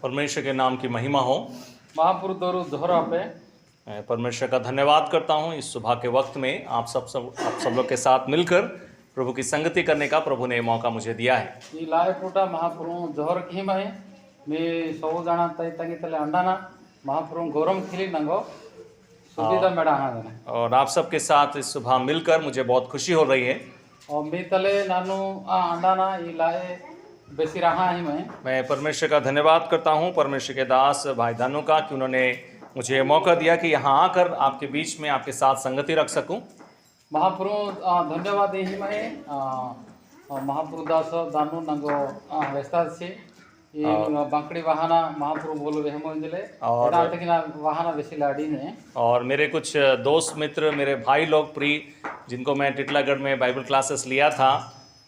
परमेश्वर के नाम की महिमा हो। महापुरुषों दोहरा पे मैं परमेश्वर का धन्यवाद करता हूँ इस सुबह के वक्त में आप सब लोग के साथ मिलकर प्रभु की संगति करने का प्रभु ने मौका मुझे दिया है। ये लाए फूटा महापुरुष दोहर की में मैं सब जाना तय तंगी तले अंडाना महापुरुष गौरम खिली नंगो सुविधा मेरा हाँ और आप सबके साथ इस सुबह मिलकर मुझे बहुत खुशी हो रही है। और मैं तले नानू अंडाना ये लाए बेसी रहा ही मैं परमेश्वर का धन्यवाद करता हूँ परमेश्वर के दास भाई दानू का कि उन्होंने मुझे मौका दिया कि यहाँ आकर आपके बीच में आपके साथ संगति रख सकूँ। महापुरुष धन्यवाद यही में महापुरुष दास दानू नंगो व्यस्ता से ये बांकड़ी वाहना महापुरुष बोलो वे हम इंजले और वाहना बेसी लाड़ी ने और मेरे कुछ दोस्त मित्र मेरे भाई लोग प्रिय जिनको मैं टिटलागढ़ में बाइबल क्लासेस लिया था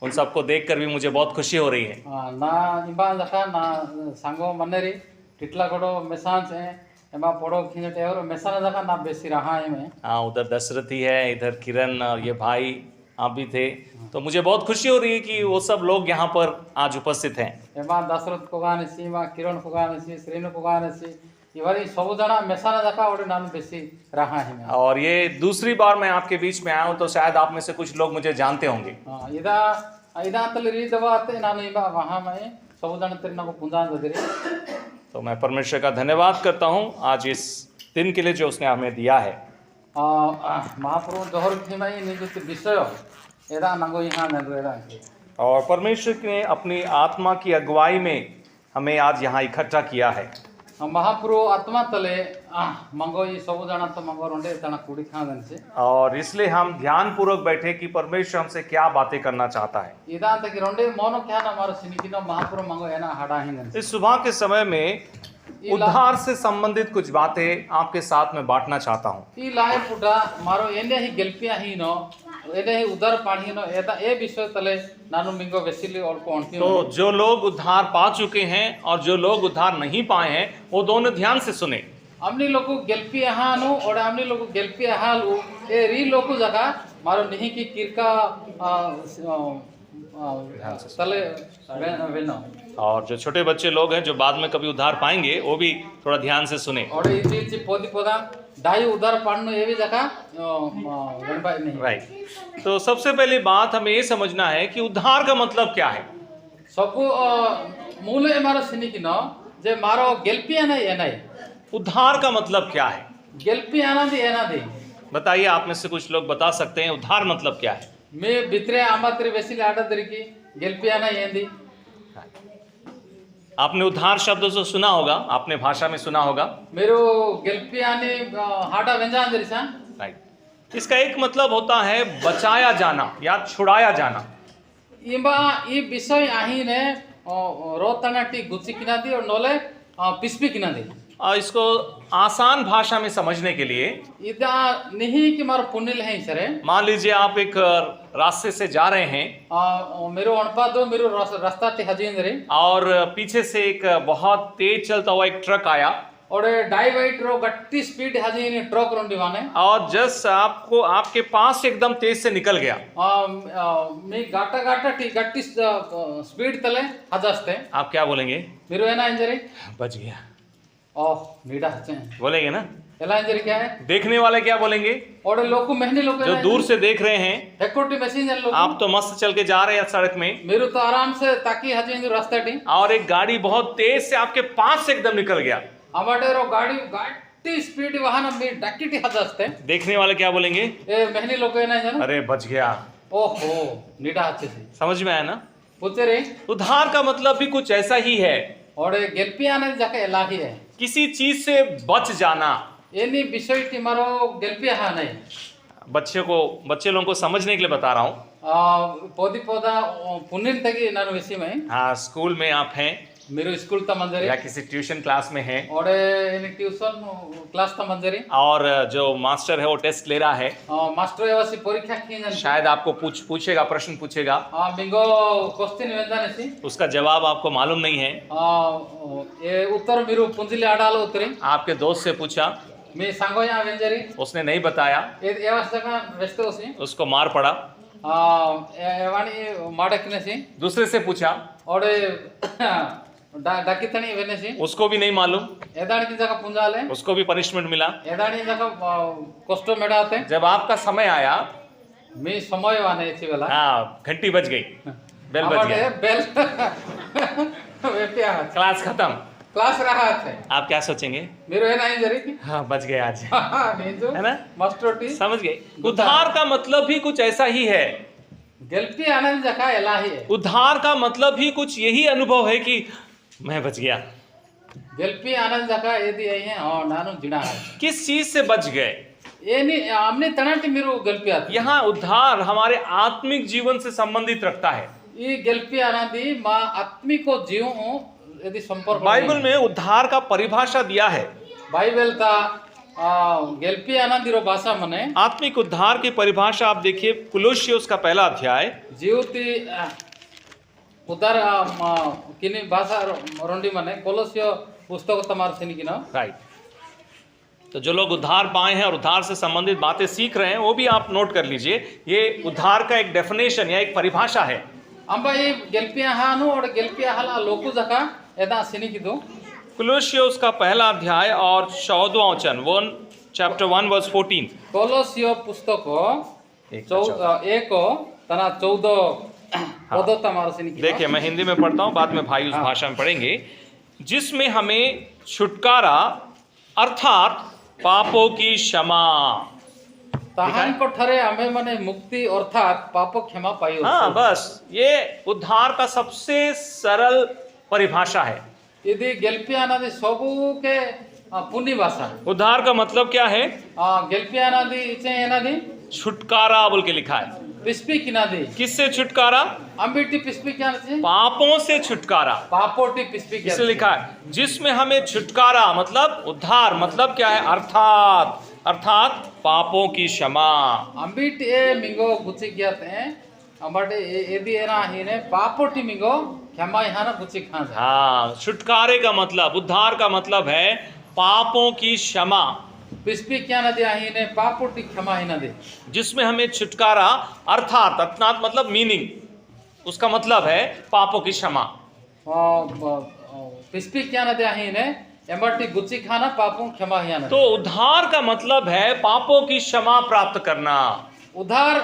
उन सबको देखकर भी मुझे बहुत खुशी हो रही है। ना इबा जखा ना सांगो मनेरी टिटलागढ़ मेसांच है एमा पड़ो खिंजटे और मेसाना जगह ना बेसी रहा है मैं। हाँ, उधर दशरथी है, इधर किरण और ये भाई आप भी थे, तो मुझे बहुत खुशी हो रही है कि वो सब लोग यहाँ पर आज उपस्थित हैं। एमा दशरथ को गाने सी एमा किरण को गाने सी श्रीनु को गाने सी इवारी सब जना मेसाना जगह और नाम बेसी रहा है मैं। और ये दूसरी बार मैं आपके बीच में आया हूँ तो शायद आप में से कुछ लोग मुझे जानते होंगे। इदा इदा तले री दवाते नानु इबा वहाँ में सब जना तेरे ना को पुंजान गदरे। तो मैं परमेश्वर का धन्यवाद करता हूँ आज इस दिन के लिए जो उसने हमें दिया है। महापुरुष दोहर में निजुक्त विषय एदा नंगो यहाँ नगरेदा और परमेश्वर ने अपनी आत्मा की अगुवाई में हमें आज यहाँ इकट्ठा किया है। महापुरुष आत्मा तले मंगो ये सब जाना तो मंगो रोंडे तना कुड़ी खा देन से और इसलिए हम ध्यान पूर्वक बैठे कि परमेश्वर हमसे क्या बातें करना चाहता है। इदा तक रोंडे मोनो क्या ना मारो सिनिकिनो महापुरुष मंगो है ना हड़ा ही देन। इस सुबह के समय में उद्धार से संबंधित कुछ बातें आपके साथ में बांटना चाहता हूँ। ई लाए पुटा मारो एने ही गेल्पिया ही नो एने ही उधर पानी नो एदा ए विषय तले नानु मिंगो वेसिली और कोंटी। तो जो लोग उद्धार पा चुके हैं और जो लोग उद्धार नहीं पाए हैं वो दोनों ध्यान से सुने। हमने लोगों गेल्पिया हानु और हमने लोगों गेल्पिया हालू ए री लोगों जगह मारो नहीं की किरका तले वेनो और जो छोटे बच्चे लोग हैं जो बाद में कभी उद्धार पाएंगे वो भी थोड़ा ध्यान से सुने। और इसी पोदी पोदा दाई उधर पढ़ने ये भी जगह नहीं। राइट। तो सबसे पहली बात हमें ये समझना है कि उद्धार का मतलब क्या है। सब मूल हमारा सिनी की नो जे मारो गेल्पिया नहीं है नहीं। उद्धार का मतलब क्या है? गेल्पिया ना दी है ना दी बताइए, आप में से कुछ लोग बता सकते हैं उद्धार मतलब क्या है? मैं बितरे आमात्री वैसी लाटा तरीकी गेल्पिया ना ये दी। आपने उद्धार शब्द तो सुना होगा, आपने भाषा में सुना होगा। मेरो गेल्पिया ने हाटा व्यंजन दरिसा। राइट। इसका एक मतलब होता है बचाया जाना या छुड़ाया जाना। इबा ये विषय आही ने रोतनाटी गुच्ची किना दी और नोले पिस्पी किना दी। इसको आसान भाषा में समझने के लिए इदा नहीं कि मारो पुण्य है सरे। मान लीजिए आप एक रास्ते से जा रहे हैं मेरो अनपा दो मेरो रास्ता ते हजींदरे और पीछे से एक बहुत तेज चलता हुआ एक ट्रक आया और डाइवाइट रो गट्टी स्पीड हजीन ट्रक रोंडी वाने और जस्ट आपको आपके पास एकदम तेज से निकल गया। मैं गाटा गाटा टी गट्टी स्पीड तले हजास्ते आप क्या बोलेंगे? मेरो है ना इंजरी बच गया। ओह नीडा बोलेंगे ना? एला इंजरी क्या है? देखने वाले क्या बोलेंगे? और लोग मेहंदी लोग जो दूर से देख रहे हैं हेकोटी मैसेंजर लोग आप तो मस्त चल के जा रहे हैं सड़क में, मेरे तो आराम से ताकि हजे रास्ता टी और एक गाड़ी बहुत तेज से आपके पास से एकदम निकल गया। हमारे रो गाड़ी स्पीड वाहन में डक्की हजास्ते देखने वाले क्या बोलेंगे? ए मेहंदी लोग है ना अरे बच गया। ओहो नीडा अच्छे से समझ में आया ना? पूछे रे उद्धार का मतलब भी कुछ ऐसा ही है। और गेल्पिया ने जाके इलाही है किसी चीज से बच जाना। एनी विषय की मारो गेल्पिया है नहीं। बच्चे लोगों को समझने के लिए बता रहा हूँ। पौधी पौधा पुण्य तक नानु विषय में। हाँ, स्कूल में आप हैं, मेरो स्कूल ता मंजरे या किसी ट्यूशन क्लास में है और इन ट्यूशन क्लास ता मंजरे और जो मास्टर है वो टेस्ट ले रहा है। मास्टर एवासी परीक्षा की शायद आपको पूछेगा, प्रश्न पूछेगा। बिंगो क्वेश्चन वेंदाने सी उसका जवाब आपको मालूम नहीं है। ये उत्तर मेरो पुंजिले आडालो उतरे आपके दोस्त से पूछा, मैं सांगो यहाँ वेंजरी, उसने नहीं बताया। उसको मार पड़ा। एवानी माडकने सी दूसरे से पूछा और डाकी तणी वेनेसी उसको भी नहीं मालूम, एदाणी की जगह पुंजाले उसको भी पनिशमेंट मिला। एदाणी जगह कष्ट मेडाते जब आपका समय आया, मी समय वाने इसी वाला हाँ, घंटी बज गई, बेल बज हमारे गया, बेल वेपिया क्लास खत्म, क्लास रहा है आप क्या सोचेंगे? मेरो है नहीं जरी की हाँ, बच गए आज, नहीं जो है ना? मास्टर टी समझ गए। उद्धार का मतलब भी कुछ ऐसा ही है। गेल्पी आनंद जगह एलाही है उद्धार का मतलब ही कुछ यही अनुभव है कि मैं बच गया। गेल्पी आनंद जगह यदि आई है और नानु जिना है किस चीज से बच गए? ये नहीं हमने तनाटी मेरो गेल्पी आती यहाँ उद्धार हमारे आत्मिक जीवन से संबंधित रखता है। ये गेल्पी आनंदी माँ आत्मिको जीव यदि संपर्क बाइबल में उद्धार का परिभाषा दिया है। बाइबल था गेल्पी आनंदी रो भाषा मने आत्मिक उद्धार की परिभाषा आप देखिए, कुलोसियोस का पहला अध्याय, जीवती उदार किनी भाषा रोंडी मने कोलोसियो पुस्तक तमार सिनी किनो राइट। तो जो लोग उद्धार पाए हैं और उद्धार से संबंधित बातें सीख रहे हैं, वो भी आप नोट कर लीजिए। ये उद्धार का एक डेफिनेशन या एक परिभाषा है। अंबा ये गेल्पिया हानु और गेल्पिया हाला लोकु जका एदा सिनी किदो कुलोसियोस का पहला अध्याय और 14वां वचन, चैप्टर 1 वर्स 14। कोलोसियो पुस्तको एक तना 14 पदो तमार सिनी किनो देखिए, मैं हिंदी में पढ़ता हूँ, बाद में भाई उस भाषा में पढ़ेंगे। जिसमें हमें छुटकारा अर्थात पापों की क्षमा, ताहान को ठरे हमें मने मुक्ति अर्थात पापों क्षमा पाई। हाँ, बस ये उद्धार का सबसे सरल परिभाषा है। यदि गेल्पिया नदी सबू के पुण्य भाषा उद्धार का मतलब क्या है? गेल्पिया नदी इचे नदी छुटकारा बोल के लिखा है। पिस्पी की नदी किससे छुटकारा? अंबिटी पिस्पी क्या नदी पापों से छुटकारा, पापोटी पिस्पी क्या इसलिए लिखा है। जिसमें हमें छुटकारा मतलब उद्धार मतलब क्या है? अर्थात पापों की क्षमा। अंबिट ए मिंगो गुची क्या थे अंबटे यदि एना ही ने पापोटी मिंगो क्षमा यहाँ ना गुची खान। हाँ, छुटकारे का मतलब, उद्धार का मतलब है पापों की क्षमा। पिस्पी क्या नदी ही ने पापोटी क्षमा ही नदी, जिसमें हमें छुटकारा अर्थात मतलब मीनिंग, उसका मतलब है पापों की क्षमा। पिस्पी क्या नदी ही ने एमटी गुची खाना पापों क्षमा ही नदी। तो उद्धार का मतलब है पापों की क्षमा प्राप्त करना। उद्धार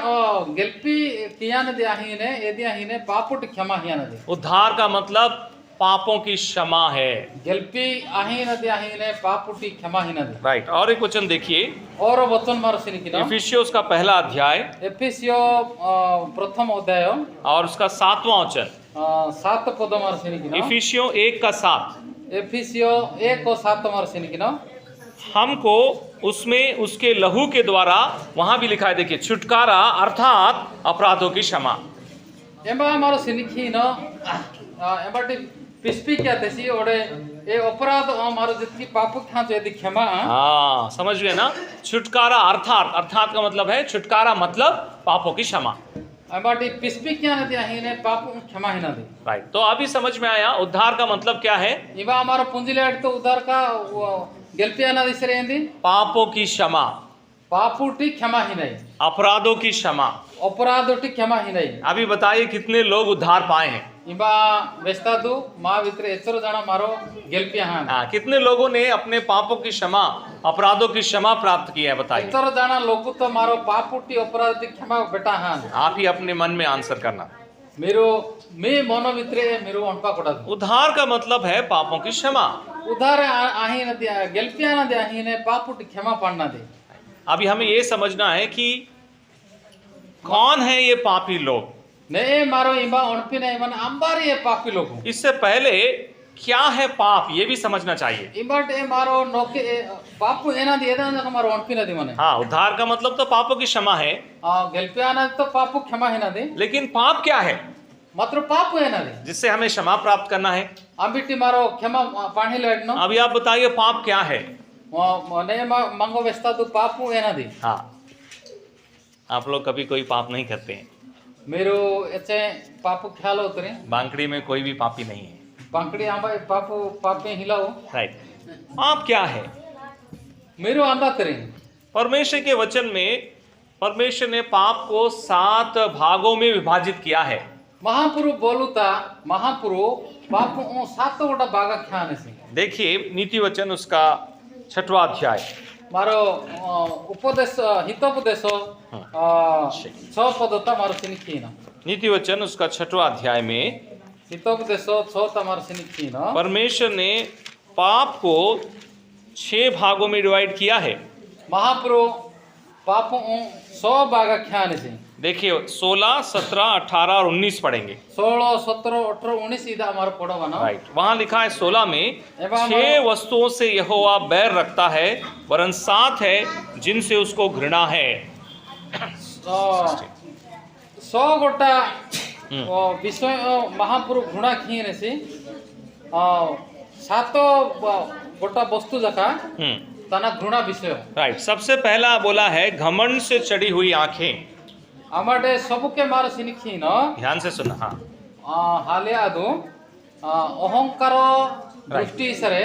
गेल्पी किया नदी ही ने यदि ही ने पापोटी क्षमा ही नदी। उद्धार का मतलब पापों की क्षमा है। गेल्पी आही नदी आही ने पापुटी क्षमा ही नदी। राइट। और एक वचन देखिए, और वचन मारो सिनी किनो इफिसियोस का पहला अध्याय एफिसियो प्रथम अध्याय और उसका 7वां वचन, 7 पद मारो सिनी किनो इफिसियो 1 का 7। एफिसियो 1 और 7 मारो सिनी किनो हमको उसमें उसके लहू के द्वारा, वहां भी लिखा है देखिए, छुटकारा अर्थात अपराधों की क्षमा। एमा मारो सिनी किनो एबाटी पिस्पी क्या तेसी ओडे ए अपराध मारो जितकी पाप खां जो यदि क्षमा। हाँ, समझ गए ना? छुटकारा अर्थात का मतलब है छुटकारा मतलब पापों की क्षमा। एबाटी पिस्पी क्या नदी आही ने पाप क्षमा ही नदी। राइट। तो अभी समझ में आया उद्धार का मतलब क्या है? इबा हमारा पुंजिलेट तो उद्धार का गेल्पिया नदी से रेंदी पापों की क्षमा, पापुटी क्षमा ही नहीं, अपराधों की क्षमा। अपराधोटी क्षमा ही नहीं। अभी बताइए कितने लोग उद्धार पाए हैं? इबा वेस्तादु माँ वित्रे एचरो जाना मारो गेल्पिया हां। कितने लोगों ने अपने पापों की क्षमा, अपराधों की क्षमा प्राप्त की है? बताइए। एचरो जाना लोगो तो मारो पापुटी अपराध की क्षमा बेटा हां। आप ही अपने मन में आंसर करना। मेरो मैं मनो वित्रे मेरो अनपा कोड़ा। उद्धार का मतलब है पापों की क्षमा। उद्धार आही न दिया गेल्पिया न दिया ही ने पापुटी क्षमा पाना दे। अभी हमें ये समझना है कि कौन है ये पापी लोग। नहीं मारो इबा अनपी नहीं मन अंबारी ये पापी लोग। इससे पहले क्या है पाप, ये भी समझना चाहिए। इबट ए मारो नोके पापु एना दे एदा न मारो अनपी न दे मने। हाँ, उद्धार का मतलब तो पापों की क्षमा है। गेल्पिया न तो पापु क्षमा ही न दे। लेकिन पाप क्या है? मात्र पापु है न दे जिससे हमें क्षमा प्राप्त करना है। अबिटी मारो क्षमा पाणी लेडनो। अभी आप बताइए पाप क्या है? ने मंगो वेस्ता दु पापु एना दे। हाँ, आप लोग कभी कोई पाप नहीं करते हैं। मेरो एचे पापु ख्याल उतरे। बांकड़ी में कोई भी पापी नहीं है। बांकड़ी आंबा पापु पापे हिलाओ। राइट। पाप क्या है? मेरो आंबा तरे परमेश्वर के वचन में परमेश्वर ने पाप को 7 भागों में विभाजित किया है। महापुरु बोलुता महापुरु बापू ओ सातो गोटा बागा ख्यान से देखिए नीति वचन उसका 6वां अध्याय। मारो उपदेश हितोपदेश 6 पदता मारो सिनिखीना नीति वचन उसका 6वां अध्याय में हितोपदेश 6 तमारो सिनिखीना परमेश्वर ने पाप को 6 भागों में डिवाइड किया है। महापुरु बापू 100 बागा ख्यान से देखिए 16, 17, 18 और 19 पढ़ेंगे। 16, 17, 18, 19 इधर हमारा पढ़ो ना। राइट, वहां लिखा है 16 में 6 वस्तुओं से यहोवा बैर रखता है, वरन 7 है जिनसे उसको घृणा है। 100 गोटा विषय महापुरु घृणा खीने से 7 गोटा वस्तु जका तना घृणा विषय। राइट, सबसे पहला बोला है घमंड से चढ़ी हुई आंखें। हमारे सबके मारो सिनिखी न ध्यान से सुना। हाँ, हाले आदो अहंकार दृष्टि सरे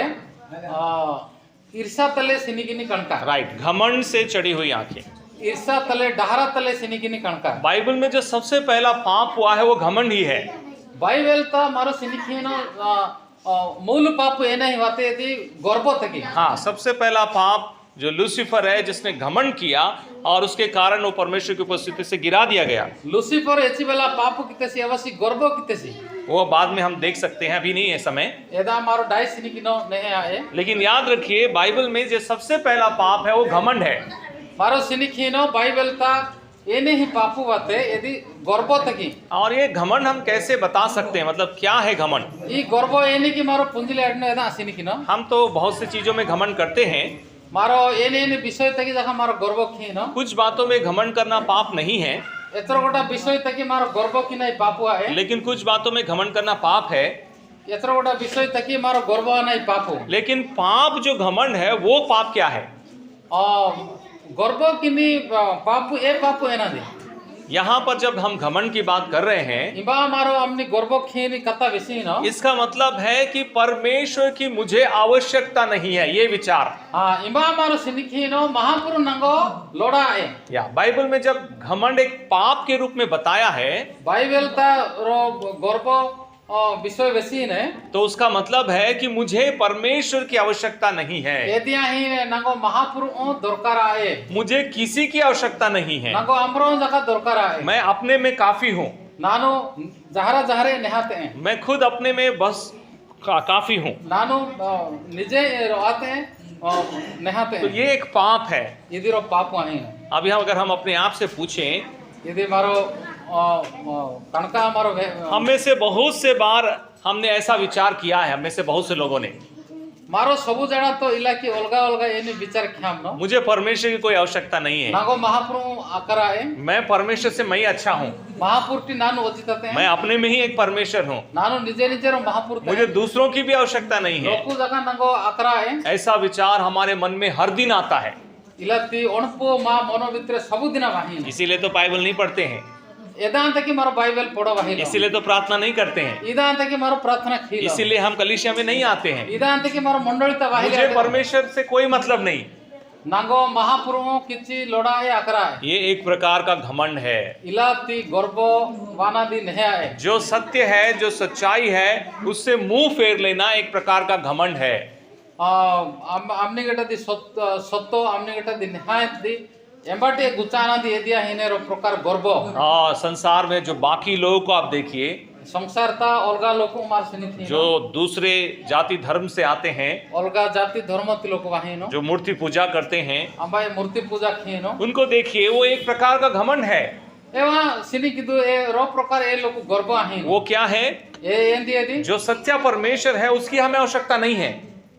ईर्षा तले सिनिकिनी कणका। राइट, घमंड से चढ़ी हुई आंखें, ईर्षा तले डहारा तले सिनिकिनी कणका। बाइबल में जो सबसे पहला पाप हुआ है वो घमंड ही है। बाइबल ता मारो सिनिखी न मूल पाप ये नहीं होते यदि गर्व तकी। हाँ, सबसे पहला पाप जो लूसीफर है जिसने घमंड किया और उसके कारण वो परमेश्वर की उपस्थिति से गिरा दिया गया। लूसीफर ऐसी बेला पाप कितने अवश्य गर्व कितने वो बाद में हम देख सकते हैं, अभी नहीं है समय। एदा मारो डाइस नहीं आए, लेकिन याद रखिए बाइबल में जो सबसे पहला पाप है वो घमंड है। मारो सिनिखीनो बाइबल ता ये नहीं पापू बाते यदि गर्व तकी। और ये घमंड हम कैसे बता सकते हैं, मतलब क्या है घमंड? ये गर्व ये नहीं कि मारो पुंजले अडने एदा सिनिखीनो। हम तो बहुत सी चीजों में घमंड करते हैं, मारो ये नहीं विषय तकी जगह मारो गर्व खीनो। कुछ बातों में घमंड करना पाप नहीं है, एतरो गोटा विषय तकी मारो गर्व की नहीं पापू है। लेकिन कुछ बातों में घमंड करना पाप है। एतरो गोटा विषय तकी मारो गर्व नहीं पापू। लेकिन पाप जो घमंड है वो पाप क्या है? गर्व की नहीं पापू ए पापू है ना दे। यहाँ पर जब हम घमंड की बात कर रहे हैं, इबा मारो हमने गर्व खीनी कथा विषय ना, इसका मतलब है कि परमेश्वर की मुझे आवश्यकता नहीं है, ये विचार। हाँ, इबा मारो सिनिखीनो महापुरु नंगो लोड़ा है। या बाइबल में जब घमंड एक पाप के रूप में बताया है, बाइबल ता रो गर्व विषय वैसी ने, तो उसका मतलब है कि मुझे परमेश्वर की आवश्यकता नहीं है। यदि ही नंगो महापुरु दरकार आए, मुझे किसी की आवश्यकता नहीं है, नंगो अमरो जगह दरकार आए। मैं अपने में काफी हूँ, नानो जहरा जहरे निहाते हैं, मैं खुद अपने में बस काफी हूँ, नानो निजे रहते हैं निहाते तो हैं। ये एक पाप है। यदि रो पाप वहीं अभी हम अगर हम अपने आप से पूछें, यदि मारो कणका मारो हम में से बहुत से बार हमने ऐसा विचार किया है, हम में से बहुत से लोगों ने, मारो सबू जड़ा तो इलाकी ओल्गा ओल्गा ये विचार ख्याम न, मुझे परमेश्वर की कोई आवश्यकता नहीं है, नागो महापुरु आकरा है, मैं परमेश्वर से मैं ही अच्छा हूँ, महापुरुटी नानु ओचितते हैं, मैं अपने में ही एक परमेश्वर हूँ, नानु निजे निजे रो महापुरुष, मुझे दूसरों की भी आवश्यकता नहीं है। लोकु जगह नंगो आकरा है, ऐसा विचार हमारे मन में हर दिन आता है। इलाती ओणपो मा मनो वित्रे सबु दिना वाही। इसीलिए तो बाइबल नहीं पढ़ते हैं, एदांत की मारो बाइबल पढ़ो वाही, इसीलिए तो प्रार्थना नहीं करते हैं, इदांत की मारो प्रार्थना खीलो, इसीलिए हम कलीसिया में नहीं आते हैं। इदांत की मारो मंडलिता वाही। मुझे परमेश्वर से कोई मतलब नहीं, नागो महापुरुषों किसी लोड़ाए आकरा है, ये एक प्रकार का घमंड है। इलाती गर्व वानादी नहीं है, जो सत्य है, जो सच्चाई है, उससे मुंह फेर लेना एक प्रकार का घमंड है। आमने गटा दी सत्तो आमने गटा दी निहायत दी एम्बाटे गुचाना दी एदिया हिने रो प्रकार गर्व। संसार में जो बाकी लोगों को आप देखिए, संसार ता ओल्गा लोगों मार से नहीं, जो दूसरे जाति धर्म से आते हैं, ओल्गा जाति धर्म ती लोग वाही नो, जो मूर्ति पूजा करते हैं, अंबाई मूर्ति पूजा खी नो, उनको देखिए, वो एक प्रकार का घमंड है। एवं सिनी किदु ए रो प्रकार ए लोग गर्व आही। वो क्या है? ए एंदी एदी जो सच्चा परमेश्वर है उसकी हमें आवश्यकता नहीं है।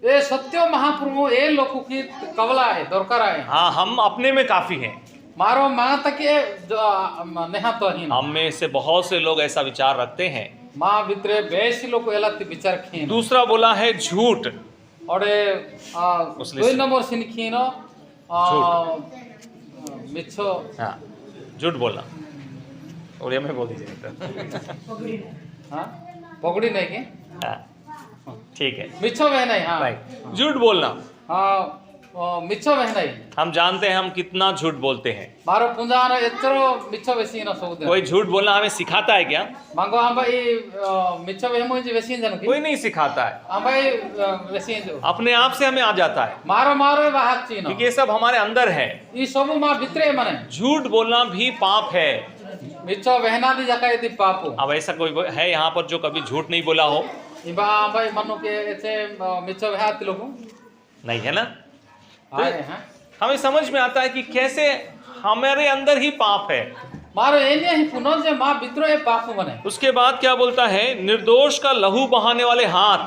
ए सत्यो महाप्रभु ए लोग की कवला है दरकार है। हाँ, हम अपने में काफी हैं। मारो माँ तक नेहा तो ही हम में से बहुत से लोग ऐसा विचार रखते हैं। माँ भितरे बेसी लोग एलाती विचार खीन। दूसरा बोला है झूठ, और दो नंबर सिन खीनो मिच्छो। हाँ, झूठ बोलना उड़िया में बोल दीजिए। हाँ, पगड़ी नहीं की, हाँ, ठीक है, मिच्छो वे नहीं। हाँ, राइट, झूठ बोलना। हाँ, मिच्छ वेहनाई हम जानते हैं हम कितना झूठ बोलते हैं। मारो पुंजान एत्रो मिच्छ वेसीन सबुद कोई झूठ बोलना हमें सिखाता है क्या? मांगो हम भाई मिच्छ वेहमो जी वेसीन जन की कोई नहीं सिखाता है, हम भाई वेसीन जो अपने आप से हमें आ जाता है, मारो मारो बाहर चीनो क्योंकि ये सब हमारे अंदर है। ई सब मा भितरे माने झूठ बोलना भी पाप है। मिच्छ वेहना दी जका यदि पापो अब ऐसा कोई है यहाँ पर जो कभी झूठ नहीं बोला हो? इबा भाई मनो के ऐसे मिच्छ वेहात लोगो नहीं है ना? आए हैं हमें समझ में आता है कि कैसे हमारे अंदर ही पाप है। मारो एने ही पुनो जे मा भितरो ए पाप माने उसके बाद क्या बोलता है? निर्दोष का लहू बहाने वाले हाथ।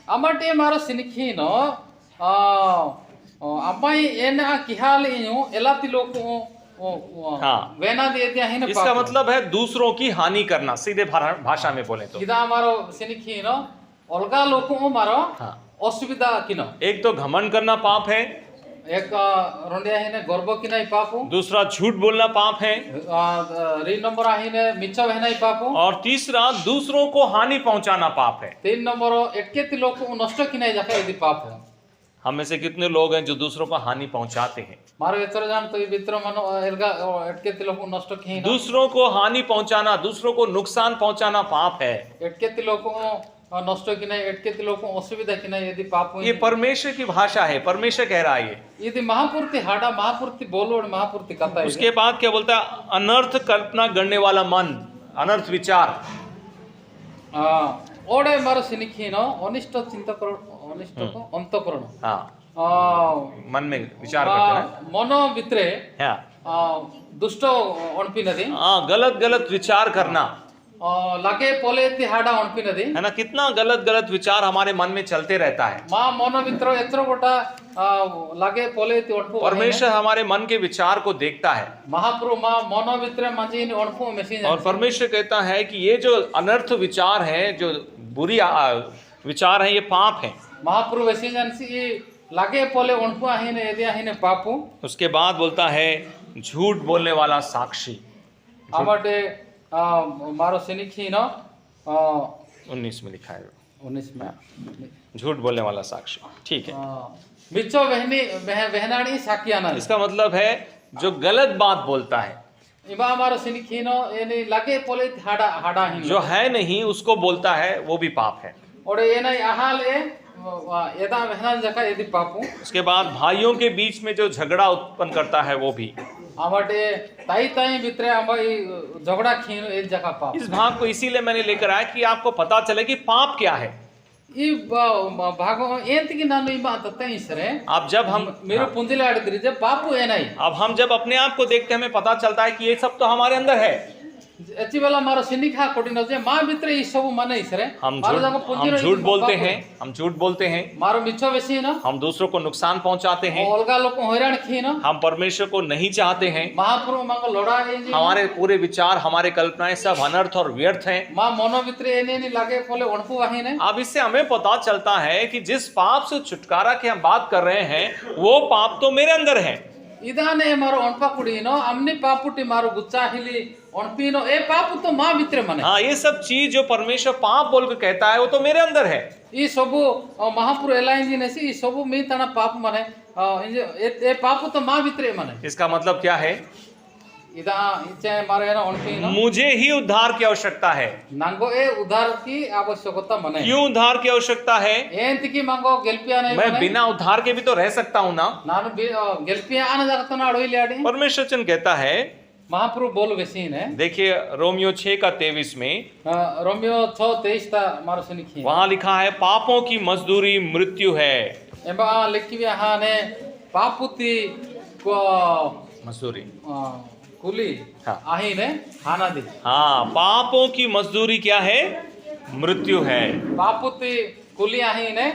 अमटे मारो सिनखी नो अम्माई एना किहाल इनु एलाती लोको हाँ। वेना दे दिया है ना इसका मतलब है दूसरों की हानि करना, सीधे भाषा में बोले तो। इदा मारो सिनखी नो अलगा लोको मारो हाँ। असुविधा किनो एक तो घमंड करना पाप है, एक रोंडिया है ने गर्व किनाई पापो दूसरा झूठ बोलना पाप है, री नंबर आहे ने मिच्छ वेहनाई पापो और तीसरा दूसरों को हानि पहुंचाना पाप है। 3 नंबर एटकेति लोको नष्ट किनाई जाका यदि पाप है। हम में से कितने लोग हैं जो दूसरों को हानि पहुंचाते हैं? मारो एतर जान तो भितर मनो एलगा एटकेति लोको नष्ट किना दूसरों को हानि पहुंचाना, दूसरों को नुकसान पहुंचाना पाप है। एटकेति लोको नष्ट किनाई एटकेति लोको असुविधा किनाई यदि पाप ये परमेश्वर की भाषा है, परमेश्वर कह रहा है ये। यदि महापूर्ति हाड़ा महापूर्ति बोलो महापूर्ति कथा उसके बाद क्या बोलता है? अनर्थ कल्पना करने वाला मन, अनर्थ विचार। ओडे मारो सिनिखिनो अनिष्ट चिंता करो अनिष्ट को अंतकरण हाँ, मन में विचार करते हैं। मनो भितरे हाँ, दुष्ट अणपी नदी हाँ, गलत गलत विचार करना लागे पोले तिहाड़ा अणपी नदी है ना। कितना गलत गलत विचार हमारे मन में चलते रहता है। माँ मनो भितर एत्रो गोटा लागे पोले ति अणपू परमेश्वर हमारे मन के विचार को देखता है। महाप्रभु माँ मनो भितर मंजी अणपू मेसिन और परमेश्वर कहता है कि ये जो अनर्थ विचार है, जो बुरी विचार है, ये पाप है। महाप्रभु वेसिन सी लागे पोले अणपू आहीने यदि आहीने पापू। उसके बाद बोलता है झूठ बोलने वाला साक्षी। आमटे मारो सिनिखी न 19 में लिखा है, 19 में झूठ बोलने वाला साक्षी। ठीक है, मिच्छ वेहनानी साकियाना इसका मतलब है जो गलत बात बोलता है, इबा मारो सिनिखी न यानी लागे पोले हाड़ा हाड़ा ही जो है नहीं उसको बोलता है, वो भी पाप है। और ये नहीं आहाले यदा वेहना जका यदि पापू। उसके बाद भाइयों के बीच में जो झगड़ा उत्पन्न करता है वो भी। आमटे ताई ताई भितरे आमई झगड़ा खीन एक जगह पाप। इस भाग को इसीलिए मैंने लेकर आया कि आपको पता चले कि पाप क्या है। ई भागो एंत की नानो ई बात तई सरे अब जब हम मेरो पुंजिले आड़द्री जे पापू है नहीं। अब हम जब अपने आप को देखते हैं हमें पता चलता है कि ये सब तो हमारे अंदर है। एची वाला मारो सिनिखा कोटिनो जे मां भितरे ई सब माने इसरे हम झूठ बोलते हैं, हम झूठ बोलते हैं, मारो मिच्छो वेसी ना, हम दूसरों को नुकसान पहुंचाते हैं, अलगा लोग हैरान खी ना, हम परमेश्वर को नहीं चाहते हैं, महाप्रभु मांगो लोड़ा है जी, हमारे पूरे विचार हमारे कल्पनाएं सब अनर्थ और व्यर्थ हैं। मां मनो भितरे एने नहीं लागे पोले अणपू वाही ने। अब इससे हमें पता चलता है कि जिस पाप से छुटकारा की हम बात कर रहे हैं वो पाप तो मेरे अंदर है। इदाने मारो अणपा कुड़ी नो अमनी पापुटी मारो गुच्चा हिली अणपीनो ए पापु तो मां भितरे माने। हाँ, ये सब चीज जो परमेश्वर पाप बोल के कहता है वो तो मेरे अंदर है। ई सबु महापुरु एलाइन जी नेसी ई सबु मी तना पाप माने ए पापु तो मां भितरे माने। इसका मतलब क्या है? इदा इचे मारे ना अणपीनो मुझे ही उद्धार की आवश्यकता है। नांगो ए उद्धार की आवश्यकता माने। क्यों उद्धार की आवश्यकता है? एंत की मांगो गेल्पिया नहीं मैं बिना उद्धार के भी तो रह सकता हूँ ना। नानु गेल्पिया आने जाता ना अड़ोई लियाडी। परमेश्वर चंद कहता है, महाप्रभु बोल वेसीन है। देखिए रोमियो 6:23 में, रोमियो 6:23 ता मारो सुनिखी वहां लिखा है पापों की मजदूरी मृत्यु है। एबा लिखी हां ने पापुती को मजदूरी कुली हाँ। आही ने हाना दी। हाँ, पापों की मजदूरी क्या है? मृत्यु है। पापुती कुली आही ने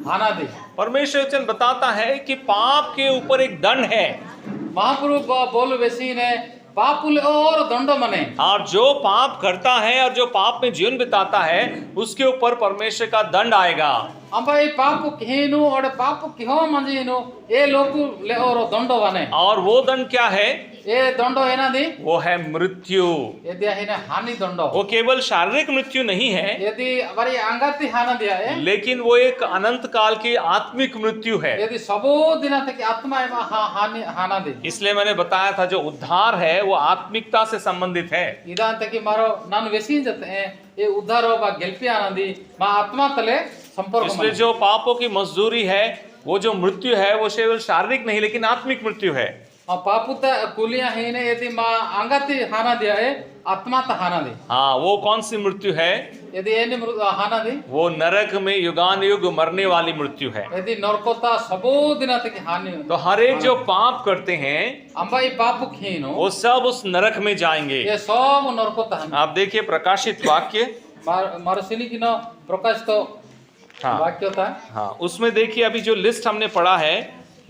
हाना दी। परमेश्वर वचन बताता है कि पाप के ऊपर एक दंड है। महाप्रभु बोल वेसी ने पापुल और दंड मने। और जो पाप करता है और जो पाप में जीवन बिताता है उसके ऊपर परमेश्वर का दंड आएगा। अंबाई पाप केनु और पाप क्यों मंजीनु ए लोग ले और दंड बने। और वो दंड क्या है? ए दंड एना दी वो है मृत्यु। यदि हिने हानि दंड वो केवल शारीरिक मृत्यु नहीं है, यदि बारी आंगाती हाना दिया है लेकिन वो एक अनंत काल की आत्मिक मृत्यु है। यदि सबो दिना तक आत्मा एवं हानि हाना दी इसलिए मैंने बताया था जो उद्धार है वो आत्मिकता से संबंधित है। इदान तक मारो नान वेसी जते हैं ये उद्धार बा गेल्पी आना दी मा आत्मा तले संपर्क इसलिए जो पापों की मजदूरी है, वो जो मृत्यु है, वो केवल शारीरिक नहीं लेकिन आत्मिक मृत्यु है। पापुता कुलिया है ने यदि मा आंगाती हाना दिया है आत्मा ता हाना दी हाँ, वो कौन सी मृत्यु है? यदि एने हाना दी वो नरक में युगान युग मरने वाली मृत्यु है। यदि नरकता सबो दिना तक हानि तो हर एक जो पाप करते हैं अंबा ये पापु खीनो वो सब उस नरक में जाएंगे। ये सब नरकता हानि आप देखिए प्रकाशित वाक्य, मारो सिनी की न प्रकाश तो हाँ वाक्य था हाँ, उसमें देखिए अभी जो लिस्ट हमने पढ़ा है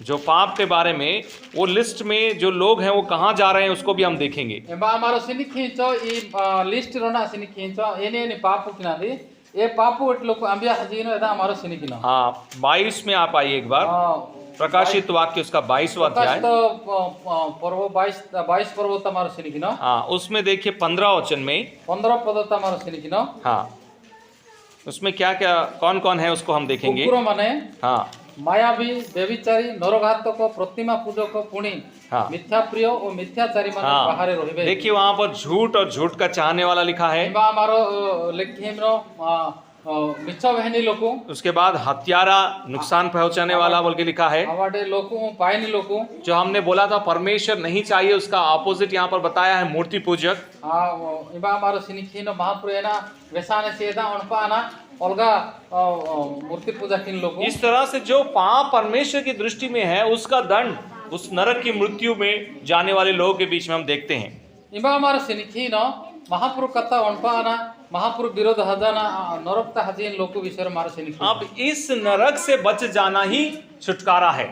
जो पाप के बारे में, वो लिस्ट में जो लोग हैं वो कहाँ जा रहे हैं उसको भी हम देखेंगे। एबा मारो सिनी खींचो ये लिस्ट रोना सिनी खींचो एने एने पापु किना दी ये पापु एट लोग अंबिया हजीनो एदा मारो सिनी किना हाँ 22 में आप आइए एक बार, प्रकाशित वाक्य उसका 22वां अध्याय। तो पर्व 22 पर्व तमारो सिनी किना हाँ, उसमें देखिए 15 वचन में 15 पद तमारो सिनी किना हाँ, उसमें क्या क्या कौन कौन है उसको हम देखेंगे। कुकुरो माने हाँ मायावी व्यभिचारी नरघातक प्रतिमा पूजक पुणी हाँ। मिथ्या प्रिय और मिथ्याचारी माने हाँ, बाहर रहिबे देखिए वहां पर झूठ और झूठ का चाहने वाला लिखा है। एबा मारो लेखिमरो मिच्छा बहनी लोकु उसके बाद हत्यारा, नुकसान पहुंचाने वाला बोल के लिखा है। अवाडे लोकु पायनी लोकु जो हमने बोला था परमेश्वर नहीं चाहिए, उसका ऑपोजिट यहाँ पर बताया है मूर्ति पूजक। इबा मारो सिनिखिनो महापुरेना वेसाने सेदा अनपाना अलगा मूर्ति पूजा किन लोगों। इस तरह से जो पाप परमेश्वर की दृष्टि में है उसका दंड उस नरक की मृत्यु में जाने वाले लोगों के बीच में हम देखते हैं। इबा मारो सिनिखिनो महापुर कथा अनपाना महापुर विरोध हजाना नरकता हजीन लोगों विषय मारो सिनिखिनो। अब इस नरक से बच जाना ही छुटकारा है।